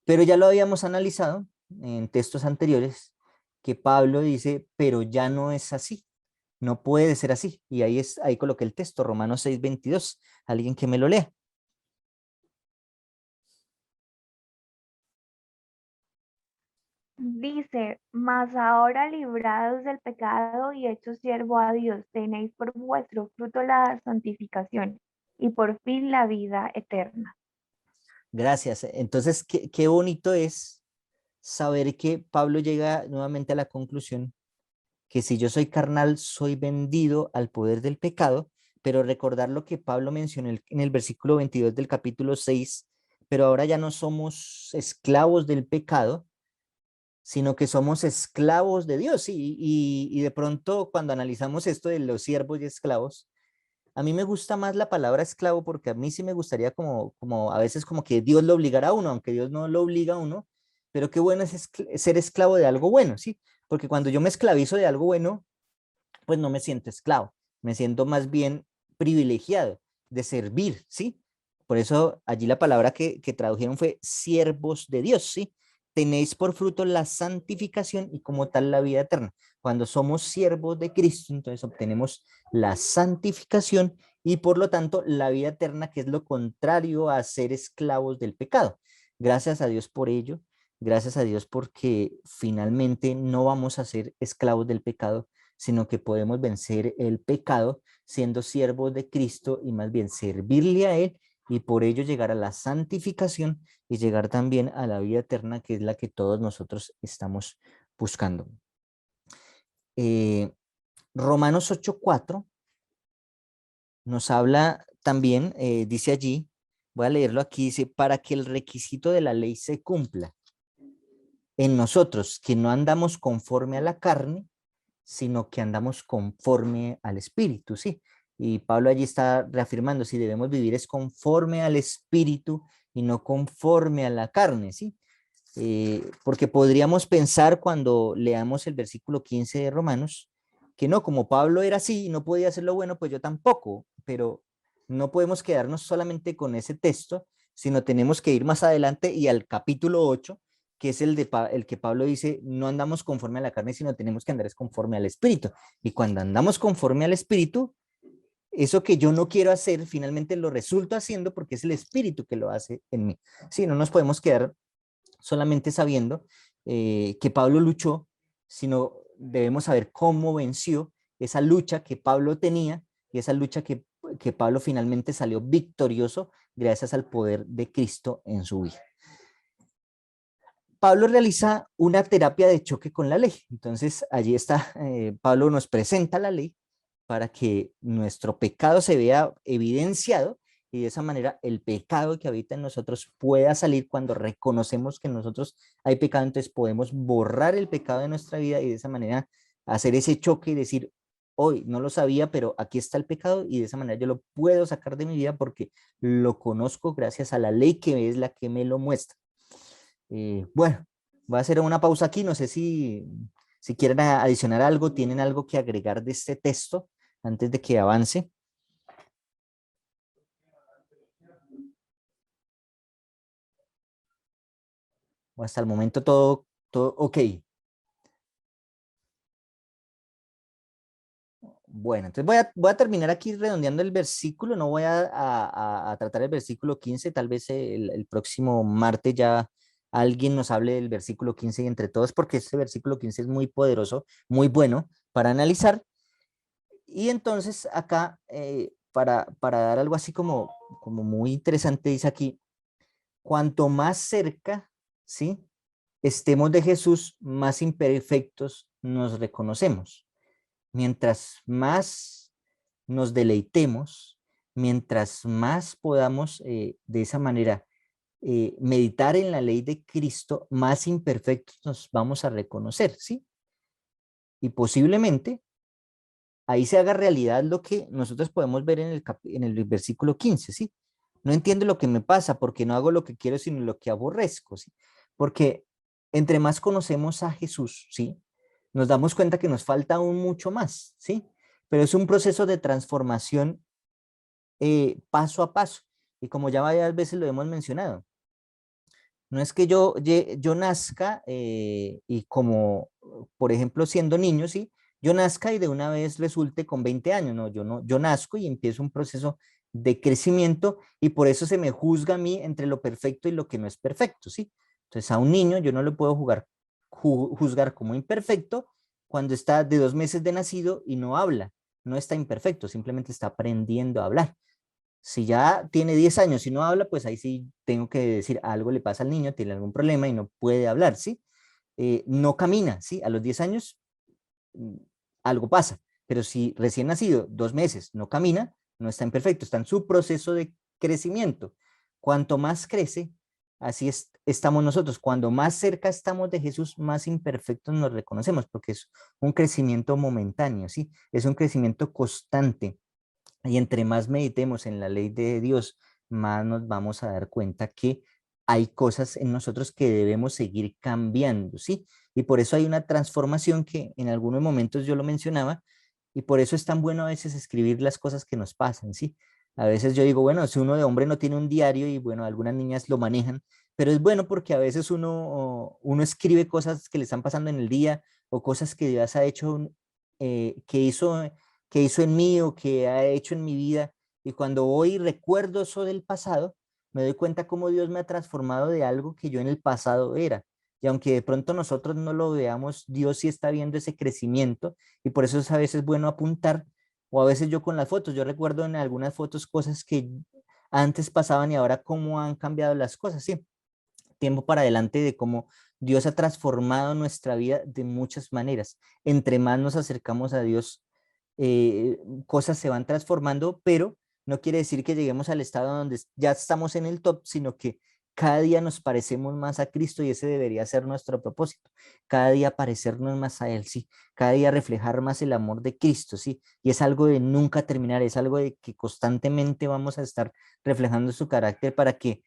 Pero ya lo habíamos analizado en textos anteriores que Pablo dice, pero ya no es así, no puede ser así. Y ahí coloqué el texto, Romanos 6:22, alguien que me lo lea. Dice, mas ahora librados del pecado y hechos siervo a Dios, tenéis por vuestro fruto la santificación y por fin la vida eterna. Gracias. Entonces, qué bonito es saber que Pablo llega nuevamente a la conclusión que si yo soy carnal, soy vendido al poder del pecado, pero recordar lo que Pablo mencionó en el versículo 22 del capítulo 6, pero ahora ya no somos esclavos del pecado, sino que somos esclavos de Dios. Y de pronto cuando analizamos esto de los siervos y esclavos, a mí me gusta más la palabra esclavo porque a mí sí me gustaría como a veces como que Dios lo obligara a uno, aunque Dios no lo obliga a uno, pero qué bueno es ser esclavo de algo bueno, ¿sí? Porque cuando yo me esclavizo de algo bueno, pues no me siento esclavo, me siento más bien privilegiado de servir, ¿sí? Por eso allí la palabra que tradujeron fue siervos de Dios, ¿sí? Tenéis por fruto la santificación y como tal la vida eterna. Cuando somos siervos de Cristo, entonces obtenemos la santificación y por lo tanto la vida eterna, que es lo contrario a ser esclavos del pecado. Gracias a Dios por ello, gracias a Dios porque finalmente no vamos a ser esclavos del pecado, sino que podemos vencer el pecado siendo siervos de Cristo y más bien servirle a Él y por ello llegar a la santificación y llegar también a la vida eterna, que es la que todos nosotros estamos buscando. Romanos 8:4 nos habla también, dice allí, voy a leerlo aquí, dice, para que el requisito de la ley se cumpla en nosotros, que no andamos conforme a la carne, sino que andamos conforme al Espíritu, ¿sí? Y Pablo allí está reafirmando, si debemos vivir es conforme al Espíritu y no conforme a la carne, ¿sí? Porque podríamos pensar cuando leamos el versículo 15 de Romanos, que no, como Pablo era así y no podía hacer lo bueno, pues yo tampoco, pero no podemos quedarnos solamente con ese texto, sino tenemos que ir más adelante y al capítulo 8, que es el que Pablo dice, no andamos conforme a la carne, sino tenemos que andar conforme al Espíritu. Y cuando andamos conforme al Espíritu, eso que yo no quiero hacer, finalmente lo resulto haciendo porque es el Espíritu que lo hace en mí. Sí, no nos podemos quedar solamente sabiendo que Pablo luchó, sino debemos saber cómo venció esa lucha que Pablo tenía y esa lucha que Pablo finalmente salió victorioso gracias al poder de Cristo en su vida. Pablo realiza una terapia de choque con la ley. Entonces, allí está, Pablo nos presenta la ley para que nuestro pecado se vea evidenciado y de esa manera el pecado que habita en nosotros pueda salir cuando reconocemos que en nosotros hay pecado, entonces podemos borrar el pecado de nuestra vida y de esa manera hacer ese choque y decir, hoy no lo sabía, pero aquí está el pecado y de esa manera yo lo puedo sacar de mi vida porque lo conozco gracias a la ley que es la que me lo muestra. Bueno, voy a hacer una pausa aquí, no sé si quieren adicionar algo, tienen algo que agregar de este texto antes de que avance. O hasta el momento todo ok. Bueno, entonces voy a terminar aquí redondeando el versículo, no voy a tratar el versículo 15, tal vez el próximo martes ya alguien nos hable del versículo 15 y entre todos, porque este versículo 15 es muy poderoso, muy bueno para analizar. Y entonces acá, para dar algo así como muy interesante, dice aquí, cuanto más cerca, ¿sí? Estemos de Jesús, más imperfectos nos reconocemos. Mientras más nos deleitemos, mientras más podamos de esa manera meditar en la ley de Cristo, más imperfectos nos vamos a reconocer, ¿sí? Y posiblemente ahí se haga realidad lo que nosotros podemos ver en el versículo 15, ¿sí? No entiendo lo que me pasa porque no hago lo que quiero, sino lo que aborrezco, ¿sí? Porque entre más conocemos a Jesús, ¿sí? Nos damos cuenta que nos falta aún mucho más, ¿sí? Pero es un proceso de transformación paso a paso. Y como ya varias veces lo hemos mencionado, no es que yo nazca y como, por ejemplo, siendo niño, ¿sí? Yo nazca y de una vez resulte con 20 años, no, yo nazco y empiezo un proceso de crecimiento y por eso se me juzga a mí entre lo perfecto y lo que no es perfecto, ¿sí? Entonces a un niño yo no le puedo juzgar como imperfecto cuando está de 2 meses de nacido y no habla, no está imperfecto, simplemente está aprendiendo a hablar. Si ya tiene 10 años y no habla, pues ahí sí tengo que decir algo le pasa al niño, tiene algún problema y no puede hablar, ¿sí? No camina, ¿sí? A los 10 años mm, algo pasa, pero si recién nacido, 2 meses, no camina, no está imperfecto, está en su proceso de crecimiento. Cuanto más crece, así estamos nosotros. Cuando más cerca estamos de Jesús, más imperfectos nos reconocemos, porque es un crecimiento momentáneo, ¿sí? Es un crecimiento constante. Y entre más meditemos en la ley de Dios, más nos vamos a dar cuenta que hay cosas en nosotros que debemos seguir cambiando, ¿sí? Y por eso hay una transformación que en algunos momentos yo lo mencionaba, y por eso es tan bueno a veces escribir las cosas que nos pasan, ¿sí? A veces yo digo, bueno, si uno de hombre no tiene un diario y bueno, algunas niñas lo manejan, pero es bueno porque a veces uno escribe cosas que le están pasando en el día o cosas que Dios ha hecho, que hizo en mí o que ha hecho en mi vida. Y cuando hoy recuerdo eso del pasado, me doy cuenta cómo Dios me ha transformado de algo que yo en el pasado era. Y aunque de pronto nosotros no lo veamos, Dios sí está viendo ese crecimiento y por eso es a veces bueno apuntar, o a veces yo con las fotos, yo recuerdo en algunas fotos cosas que antes pasaban y ahora cómo han cambiado las cosas, sí, tiempo para adelante de cómo Dios ha transformado nuestra vida de muchas maneras. Entre más nos acercamos a Dios, cosas se van transformando, pero no quiere decir que lleguemos al estado donde ya estamos en el top, sino que cada día nos parecemos más a Cristo y ese debería ser nuestro propósito. Cada día parecernos más a Él, sí. Cada día reflejar más el amor de Cristo, sí. Y es algo de nunca terminar, es algo de que constantemente vamos a estar reflejando su carácter para que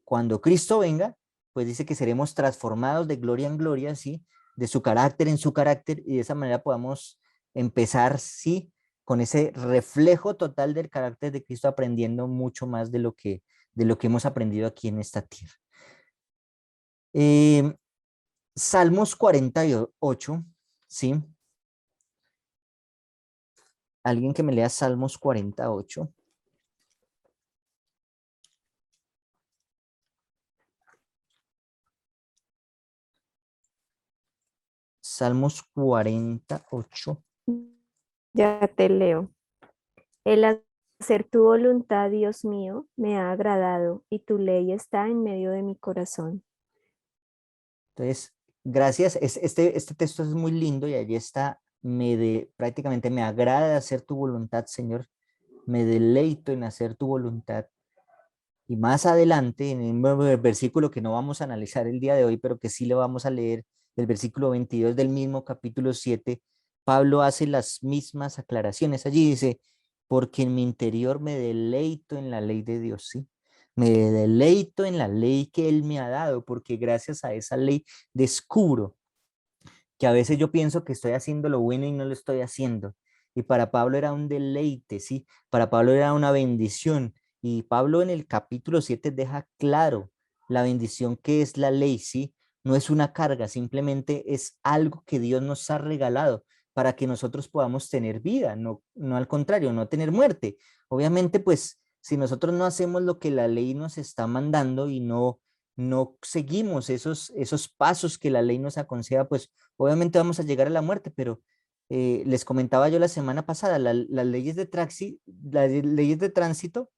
cuando Cristo venga, pues dice que seremos transformados de gloria en gloria, ¿sí? De su carácter en su carácter y de esa manera podamos empezar, sí, con ese reflejo total del carácter de Cristo, aprendiendo mucho más de lo que hemos aprendido aquí en esta tierra. Eh, Salmos 48, ¿sí? Alguien que me lea Salmos 48. Salmos 48. Ya te leo. El hacer tu voluntad, Dios mío, me ha agradado y tu ley está en medio de mi corazón. Entonces, gracias. Este texto es muy lindo y allí está, prácticamente me agrada hacer tu voluntad, Señor. Me deleito en hacer tu voluntad. Y más adelante, en el versículo que no vamos a analizar el día de hoy, pero que sí le vamos a leer, el versículo 22 del mismo capítulo 7, Pablo hace las mismas aclaraciones. Allí dice, porque en mi interior me deleito en la ley de Dios, ¿sí? Me deleito en la ley que Él me ha dado, porque gracias a esa ley descubro que a veces yo pienso que estoy haciendo lo bueno y no lo estoy haciendo. Y para Pablo era un deleite, ¿sí? Para Pablo era una bendición. Y Pablo en el capítulo 7 deja claro la bendición que es la ley, ¿sí? No es una carga, simplemente es algo que Dios nos ha regalado para que nosotros podamos tener vida, no al contrario, no tener muerte. Obviamente, pues, si nosotros no hacemos lo que la ley nos está mandando y no seguimos esos pasos que la ley nos aconseja, pues obviamente vamos a llegar a la muerte, pero les comentaba yo la semana pasada, las leyes las leyes de tránsito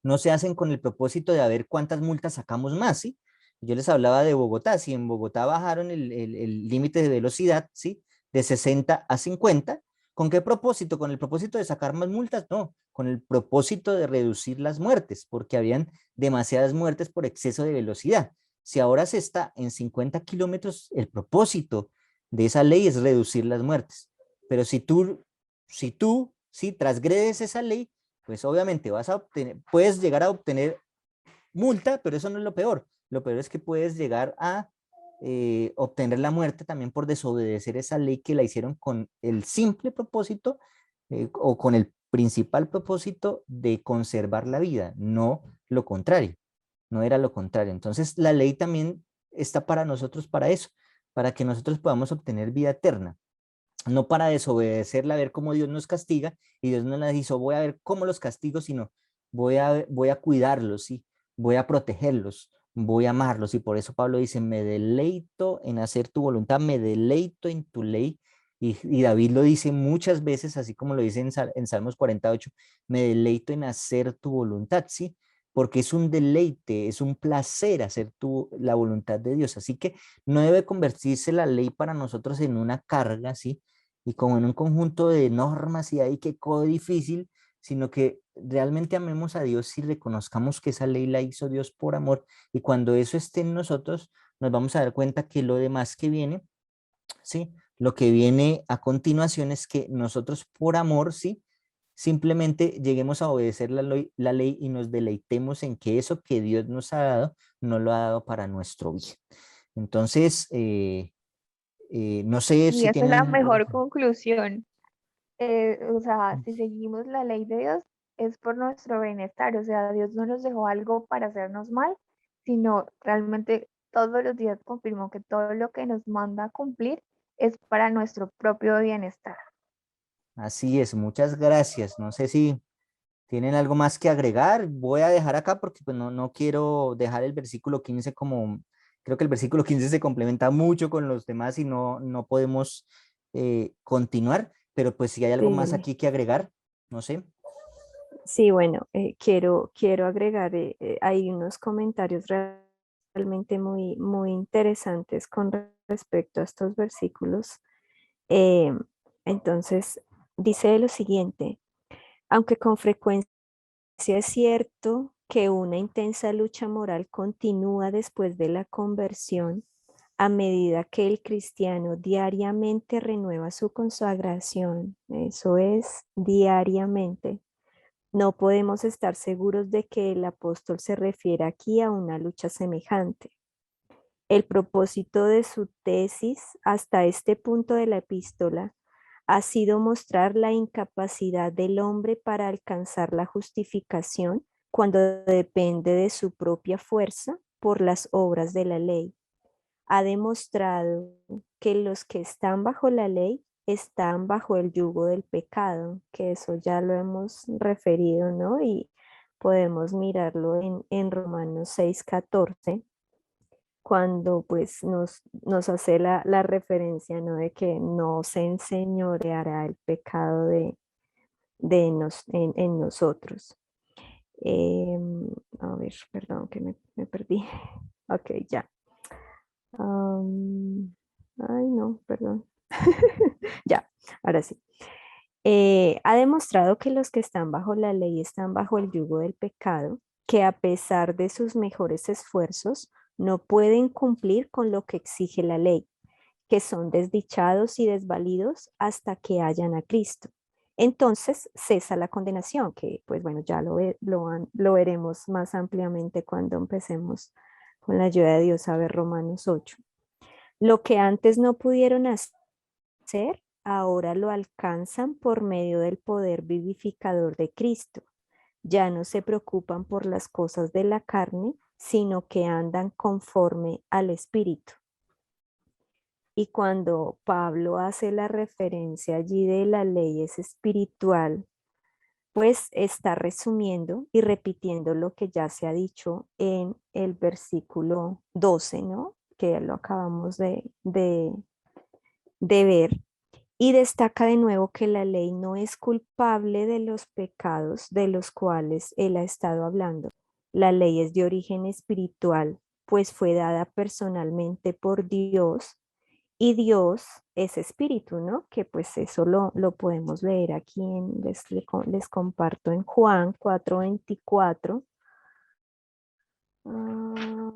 no se hacen con el propósito de a ver cuántas multas sacamos más, ¿sí? Yo les hablaba de Bogotá, si en Bogotá bajaron el límite de velocidad, ¿sí? De 60 a 50, ¿con qué propósito? ¿Con el propósito de sacar más multas? No, con el propósito de reducir las muertes, porque habían demasiadas muertes por exceso de velocidad. Si ahora se está en 50 kilómetros, el propósito de esa ley es reducir las muertes. Pero si transgredes esa ley, pues obviamente puedes llegar a obtener multa, pero eso no es lo peor. Lo peor es que puedes llegar a obtener la muerte también por desobedecer esa ley que la hicieron con el simple propósito o con el principal propósito de conservar la vida, no lo contrario, no era lo contrario. Entonces la ley también está para nosotros para eso, para que nosotros podamos obtener vida eterna, no para desobedecerla, a ver cómo Dios nos castiga, y Dios no nos hizo, voy a ver cómo los castigo, sino voy a cuidarlos, ¿sí? Voy a protegerlos, voy a amarlos, y por eso Pablo dice, me deleito en hacer tu voluntad, me deleito en tu ley, y David lo dice muchas veces, así como lo dice en Salmos 48, me deleito en hacer tu voluntad, ¿sí? Porque es un deleite, es un placer hacer la voluntad de Dios, así que no debe convertirse la ley para nosotros en una carga, ¿sí? Y como en un conjunto de normas y ahí que difícil, sino que realmente amemos a Dios y reconozcamos que esa ley la hizo Dios por amor. Y cuando eso esté en nosotros, nos vamos a dar cuenta que lo demás que viene, ¿sí? Lo que viene a continuación es que nosotros por amor, ¿sí? Simplemente lleguemos a obedecer la ley y nos deleitemos en que eso que Dios nos ha dado, nos lo ha dado para nuestro bien. Entonces, no sé Y si esa es la tienen mejor conclusión. O sea, si seguimos la ley de Dios, es por nuestro bienestar. O sea, Dios no nos dejó algo para hacernos mal, sino realmente todos los días confirmó que todo lo que nos manda a cumplir es para nuestro propio bienestar. Así es, muchas gracias. No sé si tienen algo más que agregar. Voy a dejar acá porque pues, no quiero dejar el versículo 15 como Creo que el versículo 15 se complementa mucho con los demás y no podemos continuar, pero pues si hay algo más Sí, aquí que agregar, no sé. sí, bueno, quiero agregar, hay unos comentarios realmente muy interesantes con respecto a estos versículos. Eh, entonces, dice lo siguiente, aunque con frecuencia es cierto que una intensa lucha moral continúa después de la conversión, a medida que el cristiano diariamente renueva su consagración, eso es diariamente. No podemos estar seguros de que el apóstol se refiere aquí a una lucha semejante. El propósito de su tesis hasta este punto de la epístola ha sido mostrar la incapacidad del hombre para alcanzar la justificación cuando depende de su propia fuerza por las obras de la ley. Ha demostrado que los que están bajo la ley están bajo el yugo del pecado, que eso ya lo hemos referido, ¿no? Y podemos mirarlo en Romanos 6:14 cuando pues nos hace la referencia, ¿no? De que no se enseñoreará el pecado en nosotros. A ver, perdón que me perdí. Ok, ya. Ay, no, perdón. Ya, ahora sí. Ha demostrado que los que están bajo la ley están bajo el yugo del pecado, que a pesar de sus mejores esfuerzos, no pueden cumplir con lo que exige la ley, que son desdichados y desvalidos hasta que hayan a Cristo. Entonces cesa la condenación, que pues bueno, ya lo veremos más ampliamente cuando empecemos con la ayuda de Dios a ver Romanos 8. Lo que antes no pudieron hacer, ahora lo alcanzan por medio del poder vivificador de Cristo. Ya no se preocupan por las cosas de la carne, sino que andan conforme al Espíritu. Y cuando Pablo hace la referencia allí de la ley es espiritual, pues está resumiendo y repitiendo lo que ya se ha dicho en el versículo 12, ¿no? Que ya lo acabamos de ver. Y destaca de nuevo que la ley no es culpable de los pecados de los cuales él ha estado hablando. La ley es de origen espiritual, pues fue dada personalmente por Dios y Dios es espíritu, ¿no? Que pues eso lo podemos leer aquí, les comparto en Juan 4:24. ah,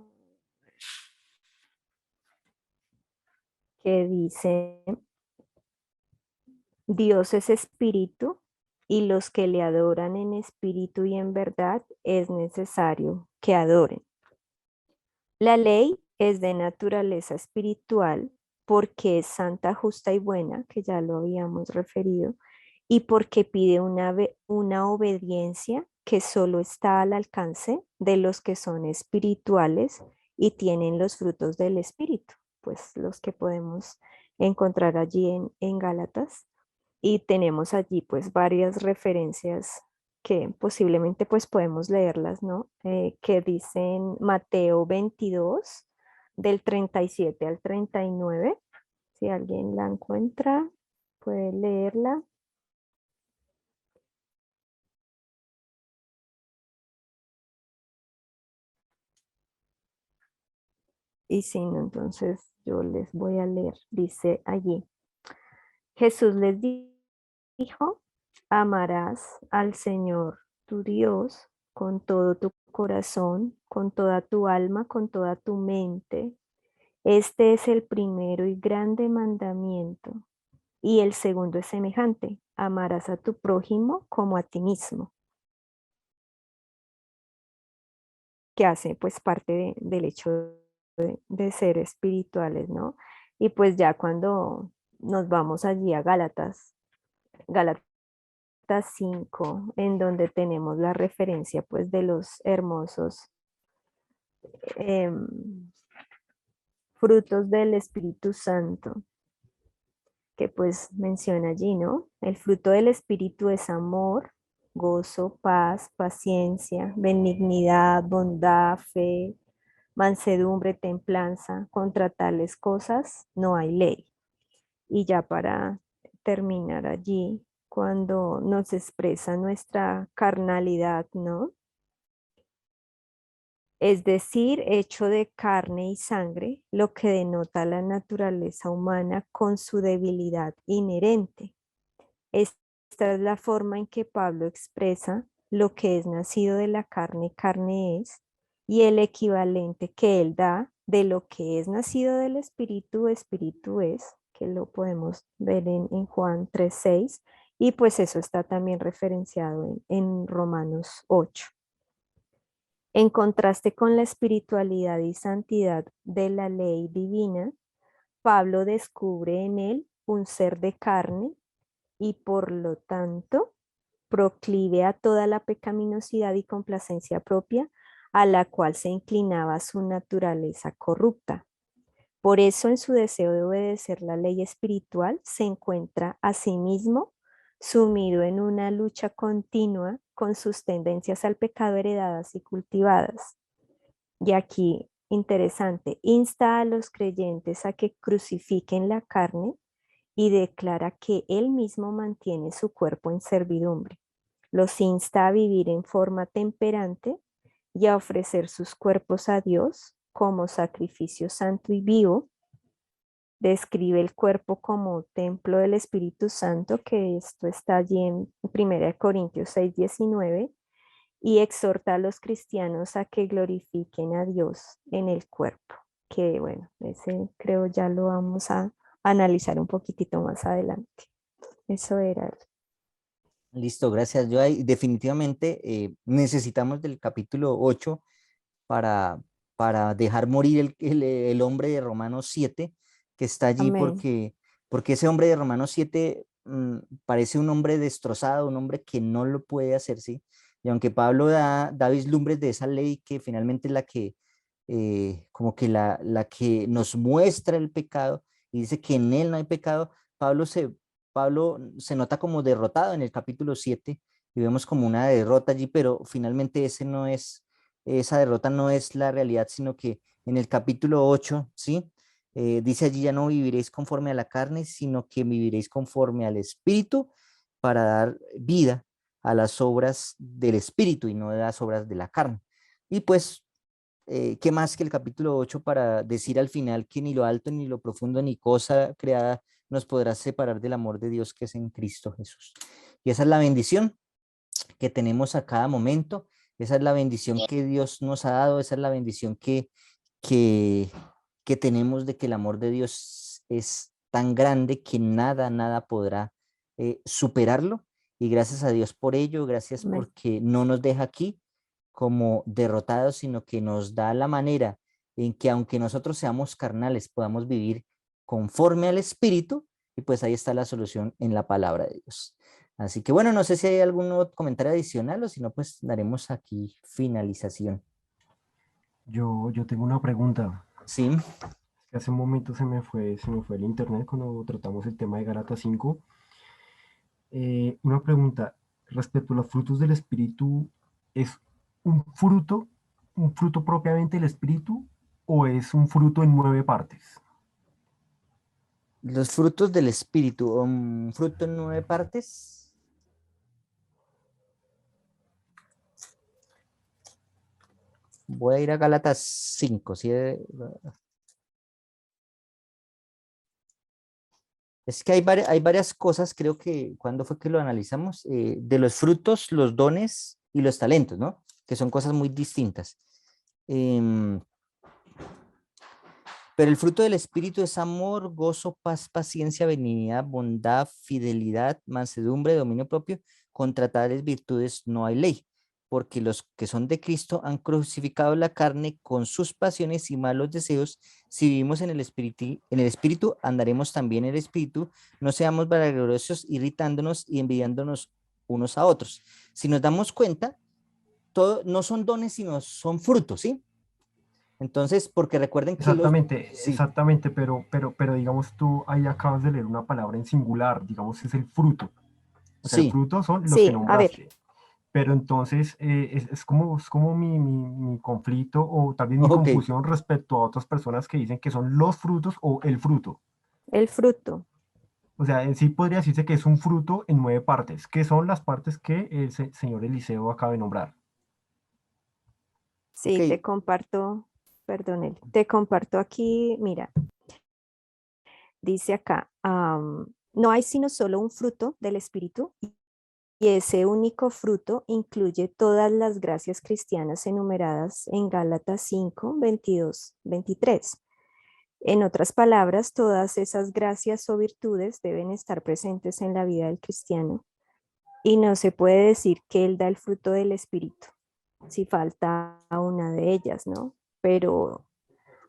que dice, Dios es espíritu y los que le adoran en espíritu y en verdad es necesario que adoren. La ley es de naturaleza espiritual porque es santa, justa y buena, que ya lo habíamos referido, y porque pide una obediencia que solo está al alcance de los que son espirituales y tienen los frutos del espíritu, pues los que podemos encontrar allí en Gálatas. Y tenemos allí pues varias referencias que posiblemente pues podemos leerlas, ¿no? Que dicen Mateo 22, del 37 al 39. Si alguien la encuentra, puede leerla. Y si no, entonces yo les voy a leer. Dice allí, Jesús les dijo, amarás al Señor tu Dios con todo tu corazón, con toda tu alma, con toda tu mente. Este es el primero y grande mandamiento. Y el segundo es semejante, amarás a tu prójimo como a ti mismo, que hace pues parte del hecho de ser espirituales, ¿no? Y pues ya cuando nos vamos allí a Gálatas 5, en donde tenemos la referencia pues de los hermosos em, frutos del Espíritu Santo, que pues menciona allí, ¿no? El fruto del Espíritu es amor, gozo, paz, paciencia, benignidad, bondad, fe, mansedumbre, templanza, contra tales cosas no hay ley. Y ya para terminar allí, cuando nos expresa nuestra carnalidad, ¿no? Es decir, hecho de carne y sangre, lo que denota la naturaleza humana con su debilidad inherente. Esta es la forma en que Pablo expresa lo que es nacido de la carne, carne es, y el equivalente que él da de lo que es nacido del espíritu, espíritu es, que lo podemos ver en Juan 3:6, y pues eso está también referenciado en Romanos 8. En contraste con la espiritualidad y santidad de la ley divina, Pablo descubre en él un ser de carne y por lo tanto proclive a toda la pecaminosidad y complacencia propia a la cual se inclinaba su naturaleza corrupta. Por eso en su deseo de obedecer la ley espiritual se encuentra a sí mismo sumido en una lucha continua con sus tendencias al pecado heredadas y cultivadas. Y aquí, interesante, insta a los creyentes a que crucifiquen la carne y declara que él mismo mantiene su cuerpo en servidumbre. Los insta a vivir en forma temperante y a ofrecer sus cuerpos a Dios como sacrificio santo y vivo. Describe el cuerpo como templo del Espíritu Santo, que esto está allí en 1 Corintios 6:19, y exhorta a los cristianos a que glorifiquen a Dios en el cuerpo, que bueno, ese creo ya lo vamos a analizar un poquitito más adelante. Eso era. Listo, gracias, Joay. Definitivamente necesitamos del capítulo 8 para, para dejar morir el hombre de Romanos 7 que está allí Amén. porque ese hombre de Romanos 7 parece un hombre destrozado, un hombre que no lo puede hacer, ¿sí? Y aunque Pablo da vislumbres de esa ley que finalmente es la que, como que la que nos muestra el pecado y dice que en él no hay pecado, Pablo se nota como derrotado en el capítulo 7 y vemos como una derrota allí, pero finalmente esa derrota no es la realidad, sino que en el capítulo 8, ¿sí? Dice allí, ya no viviréis conforme a la carne, sino que viviréis conforme al Espíritu para dar vida a las obras del Espíritu y no de las obras de la carne. Y pues, ¿qué más que el capítulo 8 para decir al final que ni lo alto, ni lo profundo, ni cosa creada nos podrá separar del amor de Dios que es en Cristo Jesús? Y esa es la bendición que tenemos a cada momento. Esa es la bendición que Dios nos ha dado, esa es la bendición que, que tenemos de que el amor de Dios es tan grande que nada podrá superarlo. Y gracias a Dios por ello, gracias Amén. porque no nos deja aquí como derrotados, sino que nos da la manera en que aunque nosotros seamos carnales, podamos vivir conforme al Espíritu, y pues ahí está la solución en la palabra de Dios. Así que bueno, no sé si hay algún otro comentario adicional o si no, pues daremos aquí finalización. Yo tengo una pregunta. Sí, Que hace un momento se me fue el internet cuando tratamos el tema de Gálatas 5. Una pregunta respecto a los frutos del Espíritu, ¿es un fruto propiamente del Espíritu o es un fruto en 9 partes? los frutos del Espíritu, un fruto en 9 partes. Voy a ir a Gálatas 5, ¿sí? Es que hay varias cosas, creo que cuando fue que lo analizamos, de los frutos, los dones y los talentos, ¿no? Que son cosas muy distintas. Em, pero el fruto del Espíritu es amor, gozo, paz, paciencia, benignidad, bondad, fidelidad, mansedumbre, dominio propio. Contra tales virtudes no hay ley, porque los que son de Cristo han crucificado la carne con sus pasiones y malos deseos. Si vivimos en el Espíritu, andaremos también en el Espíritu. No seamos vanagloriosos, irritándonos y envidiándonos unos a otros. Si nos damos cuenta, todo, no son dones, sino son frutos, ¿sí? Entonces, porque recuerden que Exactamente, sí, exactamente, pero digamos tú ahí acabas de leer una palabra en singular, digamos es el fruto. O sea, el sí, fruto son los que Sí, a ver, nombraste. pero entonces es como mi conflicto o también mi Ok, confusión respecto a otras personas que dicen que son los frutos o el fruto. El fruto. O sea, en sí podría decirse que es un fruto en 9 partes, que son las partes que el señor Eliseo acaba de nombrar. Sí, te ok. comparto, perdón, te comparto aquí, mira, dice acá, no hay sino solo un fruto del Espíritu y ese único fruto incluye todas las gracias cristianas enumeradas en Gálatas 5, 22, 23. En otras palabras, todas esas gracias o virtudes deben estar presentes en la vida del cristiano y no se puede decir que él da el fruto del Espíritu si falta una de ellas, ¿no? Pero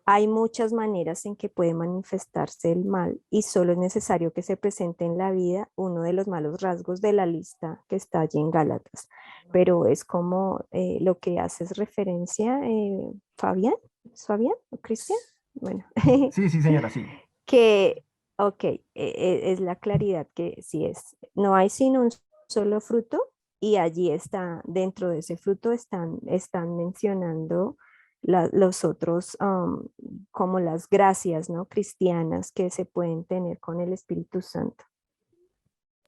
hay muchas maneras en que puede manifestarse el mal y solo es necesario que se presente en la vida uno de los malos rasgos de la lista que está allí en Gálatas. Pero es como lo que haces referencia, Fabián, ¿es Fabián o Cristian? Bueno, Sí, sí, señora, sí. que, ok, es la claridad que sí es, no hay sino un solo fruto y allí está, dentro de ese fruto están mencionando los otros, como las gracias, ¿no? Cristianas que se pueden tener con el Espíritu Santo.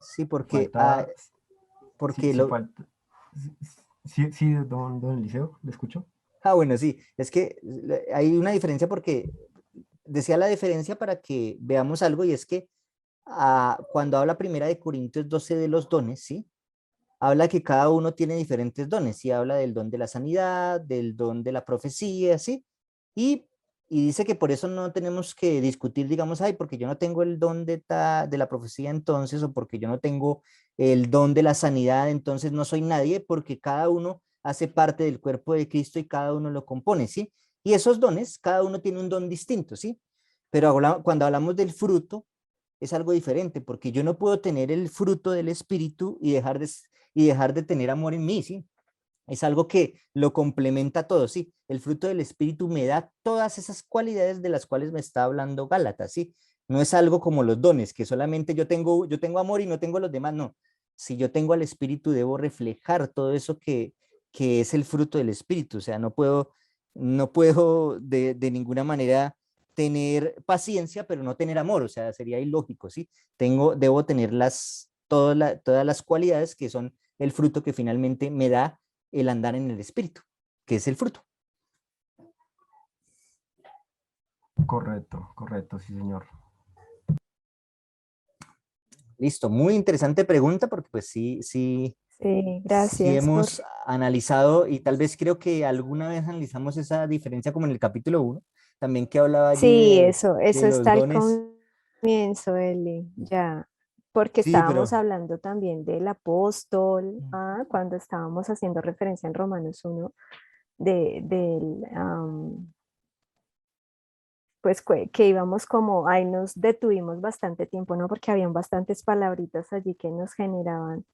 Sí, porque, Falta, sí, porque sí, lo, falta. Sí, sí, don Eliseo, ¿le escucho? bueno, sí, es que hay una diferencia porque decía la diferencia para que veamos algo y es que cuando habla primera de Corintios 12 de los dones, ¿sí? Habla que cada uno tiene diferentes dones, ¿sí? Habla del don de la sanidad, del don de la profecía, ¿sí? Y, y dice que por eso no tenemos que discutir, digamos, ay, porque yo no tengo el don de la profecía entonces, o porque yo no tengo el don de la sanidad, entonces no soy nadie, porque cada uno hace parte del cuerpo de Cristo y cada uno lo compone, ¿sí? Y esos dones, cada uno tiene un don distinto, ¿sí? Pero cuando hablamos del fruto, es algo diferente, porque yo no puedo tener el fruto del Espíritu y dejar de tener amor en mí, ¿sí? Es algo que lo complementa todo, ¿sí? El fruto del Espíritu me da todas esas cualidades de las cuales me está hablando Gálatas, ¿sí? No es algo como los dones, que solamente yo tengo amor y no tengo los demás, no. Si yo tengo al Espíritu, debo reflejar todo eso que es el fruto del Espíritu, o sea, no puedo de ninguna manera tener paciencia, pero no tener amor, o sea, sería ilógico, ¿sí? Debo tener todas las cualidades que son el fruto que finalmente me da el andar en el espíritu, que es el fruto. Correcto, correcto, sí, señor. Listo, muy interesante pregunta porque pues sí, sí, Sí, sí gracias por... hemos analizado y tal vez creo que alguna vez analizamos esa diferencia como en el capítulo 1, también que hablaba allí Sí, de eso los está al dones. comienzo, Eli, ya, porque Sí, estábamos pero hablando también del apóstol, cuando estábamos haciendo referencia en Romanos 1, del, pues que íbamos como, ahí nos detuvimos bastante tiempo, ¿no? Porque habían bastantes palabritas allí que nos generaban.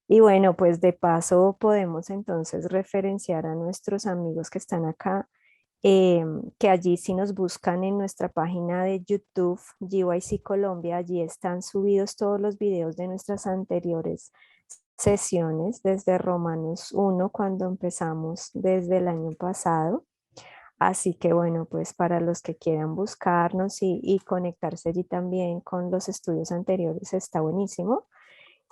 Y bueno, pues de paso podemos entonces referenciar a nuestros amigos que están acá, que allí si nos buscan en nuestra página de YouTube, GYC Colombia, allí están subidos todos los videos de nuestras anteriores sesiones desde Romanos 1, cuando empezamos desde el año pasado. Así que bueno, pues para los que quieran buscarnos y conectarse allí también con los estudios anteriores está buenísimo.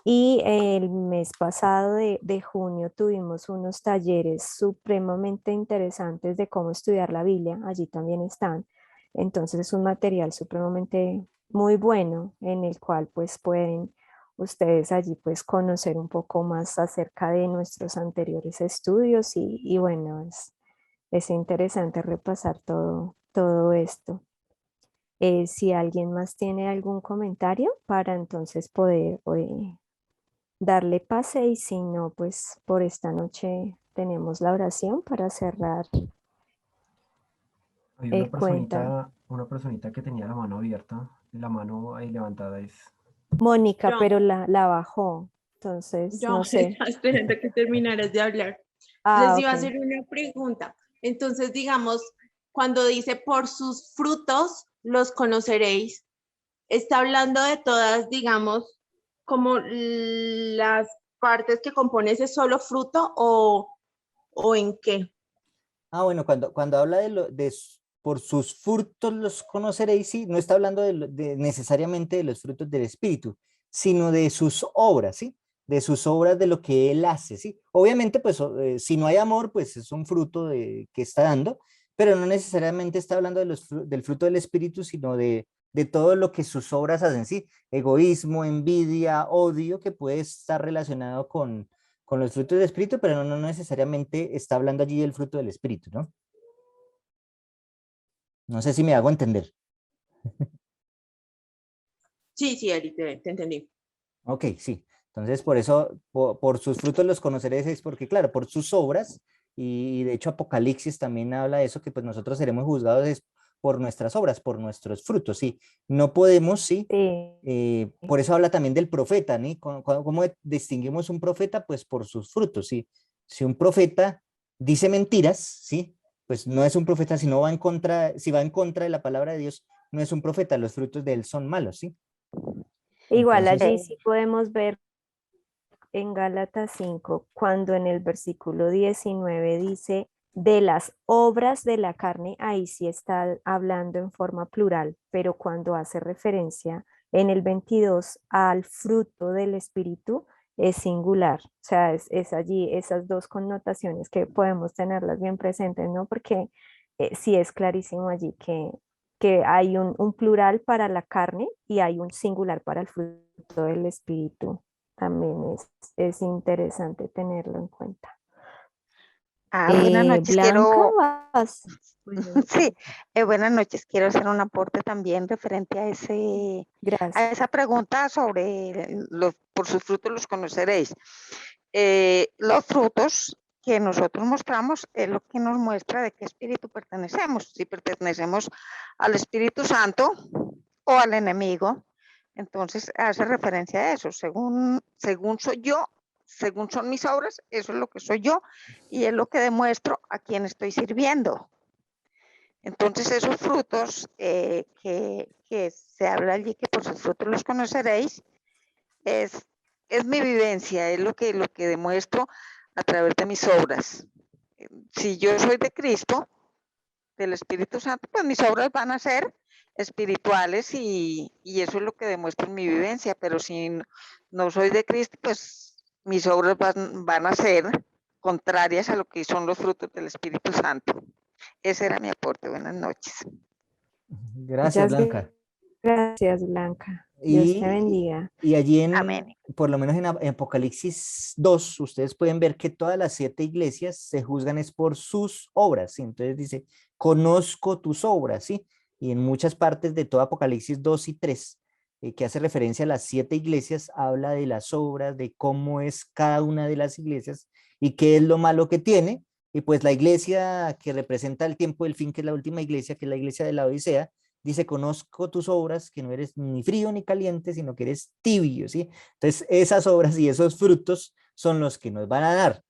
Y el mes pasado de junio tuvimos unos talleres supremamente interesantes de cómo estudiar la Biblia. Allí también están. Entonces es un material supremamente muy bueno en el cual pues pueden ustedes allí pues conocer un poco más acerca de nuestros anteriores estudios y bueno, es interesante repasar todo esto. Si alguien más tiene algún comentario para entonces poder darle pase y si no, pues por esta noche tenemos la oración para cerrar Hay cuenta. una personita que tenía la mano abierta, la mano ahí levantada es. Mónica, Yo, pero la bajó, entonces yo no sé. estaba esperando que terminaras de hablar. Les Ah, iba a ok. hacer una pregunta. Entonces, digamos, cuando dice por sus frutos los conoceréis, está hablando de todas, digamos, como las partes que compone ese solo fruto o en qué? Ah, bueno, cuando habla por sus frutos los conoceréis, sí, no está hablando necesariamente de los frutos del Espíritu, sino de sus obras, ¿sí? De sus obras, de lo que Él hace, ¿sí? Obviamente, pues, si no hay amor, pues es un fruto que está dando, pero no necesariamente está hablando del fruto del Espíritu, sino de todo lo que sus obras hacen, ¿sí? Egoísmo, envidia, odio, que puede estar relacionado con los frutos del Espíritu, pero no necesariamente está hablando allí del fruto del Espíritu, ¿no? No sé si me hago entender. Sí, sí, Ari, te entendí. Ok, sí. Entonces, por eso, por sus frutos los conoceréis, es porque, claro, por sus obras, y de hecho Apocalipsis también habla de eso, que pues nosotros seremos juzgados es por nuestras obras, por nuestros frutos, sí. No podemos, sí. Sí. Por eso habla también del profeta, ¿no? ¿Cómo distinguimos un profeta? Pues por sus frutos, ¿sí? Si un profeta dice mentiras, ¿sí? Pues no es un profeta, si no va en contra, si va en contra de la palabra de Dios, no es un profeta, los frutos de él son malos, ¿sí? Igual Entonces, allí sí podemos ver en Gálatas 5, cuando en el versículo 19 dice de las obras de la carne, ahí sí está hablando en forma plural, pero cuando hace referencia en el 22 al fruto del Espíritu, es singular. O sea, es allí esas dos connotaciones que podemos tenerlas bien presentes, ¿no? Porque sí es clarísimo allí que hay un plural para la carne y hay un singular para el fruto del Espíritu. También es interesante tenerlo en cuenta. Buenas noches, Blanca, quiero, vas. Bueno, sí, buenas noches, quiero hacer un aporte también referente a a gracias. esa pregunta sobre por sus frutos los conoceréis. Los frutos que nosotros mostramos es lo que nos muestra de qué espíritu pertenecemos, si pertenecemos al Espíritu Santo o al enemigo. Entonces hace referencia a eso, según soy yo, según son mis obras, eso es lo que soy yo y es lo que demuestro a quien estoy sirviendo. Entonces esos frutos que se habla allí, que por sus frutos los conoceréis, es, es mi vivencia, es lo que demuestro a través de mis obras. Si yo soy de Cristo, del Espíritu Santo, pues mis obras van a ser espirituales y eso es lo que demuestra en mi vivencia, pero si no soy de Cristo, pues mis obras van a ser contrarias a lo que son los frutos del Espíritu Santo. Ese era mi aporte. Buenas noches. gracias, Muchas Blanca. gracias, Blanca. Dios te Y, bendiga. y allí Amén. por lo menos en Apocalipsis 2, ustedes pueden ver que todas las 7 iglesias se juzgan es por sus obras, ¿sí? Entonces dice, conozco tus obras, ¿sí? Y en muchas partes de todo Apocalipsis 2 y 3, que hace referencia a las 7 iglesias, habla de las obras, de cómo es cada una de las iglesias y qué es lo malo que tiene. Y pues la iglesia que representa el tiempo del fin, que es la última iglesia, que es la iglesia de la Odisea, dice, conozco tus obras, que no eres ni frío ni caliente, sino que eres tibio, ¿sí? Entonces, esas obras y esos frutos son los que nos van a dar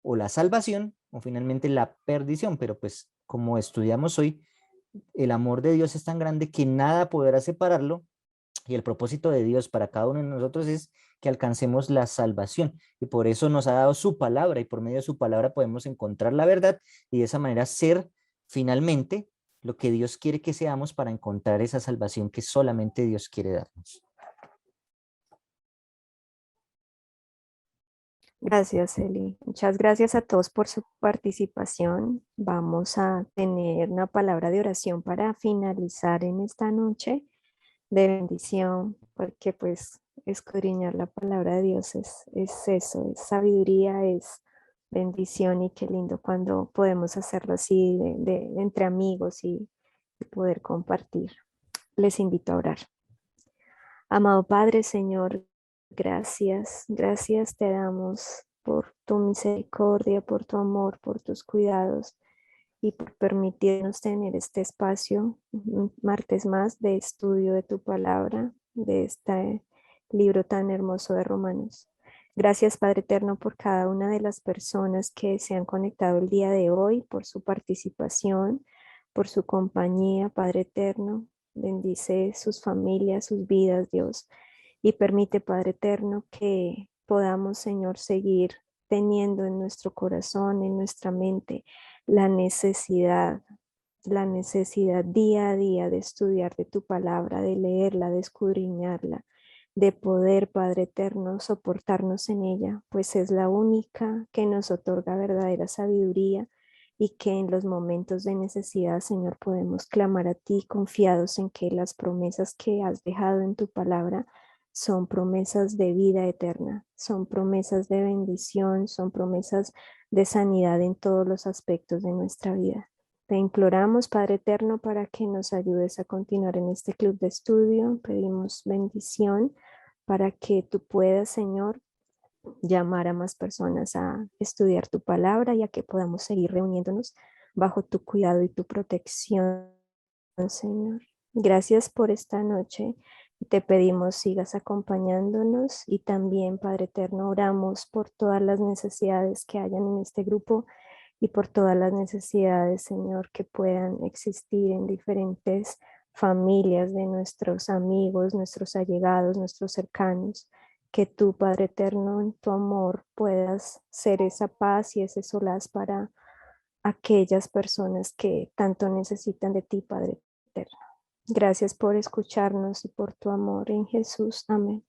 o la salvación o finalmente la perdición, pero pues como estudiamos hoy, el amor de Dios es tan grande que nada podrá separarlo y el propósito de Dios para cada uno de nosotros es que alcancemos la salvación y por eso nos ha dado su palabra y por medio de su palabra podemos encontrar la verdad y de esa manera ser finalmente lo que Dios quiere que seamos para encontrar esa salvación que solamente Dios quiere darnos. Gracias, Eli. Muchas gracias a todos por su participación. Vamos a tener una palabra de oración para finalizar en esta noche de bendición, porque pues escudriñar la palabra de Dios es eso, es sabiduría, es bendición y qué lindo cuando podemos hacerlo así entre amigos y poder compartir. Les invito a orar. Amado Padre, Señor, gracias te damos por tu misericordia, por tu amor, por tus cuidados y por permitirnos tener este espacio un martes más de estudio de tu palabra, de este libro tan hermoso de Romanos. Gracias, Padre Eterno, por cada una de las personas que se han conectado el día de hoy, por su participación, por su compañía, Padre Eterno. Bendice sus familias, sus vidas, Dios, y permite, Padre Eterno, que podamos, Señor, seguir teniendo en nuestro corazón, en nuestra mente, la necesidad día a día de estudiar de tu palabra, de leerla, de escudriñarla, de poder, Padre eterno, soportarnos en ella, pues es la única que nos otorga verdadera sabiduría y que en los momentos de necesidad, Señor, podemos clamar a ti confiados en que las promesas que has dejado en tu palabra son promesas de vida eterna, son promesas de bendición, son promesas de sanidad en todos los aspectos de nuestra vida. Te imploramos, Padre eterno, para que nos ayudes a continuar en este club de estudio. Pedimos bendición para que tú puedas, Señor, llamar a más personas a estudiar tu palabra y a que podamos seguir reuniéndonos bajo tu cuidado y tu protección, Señor. Gracias por esta noche. Te pedimos sigas acompañándonos y también, Padre eterno, oramos por todas las necesidades que hayan en este grupo y por todas las necesidades, Señor, que puedan existir en diferentes familias de nuestros amigos, nuestros allegados, nuestros cercanos. Que tú, Padre eterno, en tu amor puedas ser esa paz y ese solaz para aquellas personas que tanto necesitan de ti, Padre eterno. Gracias por escucharnos y por tu amor en Jesús. Amén.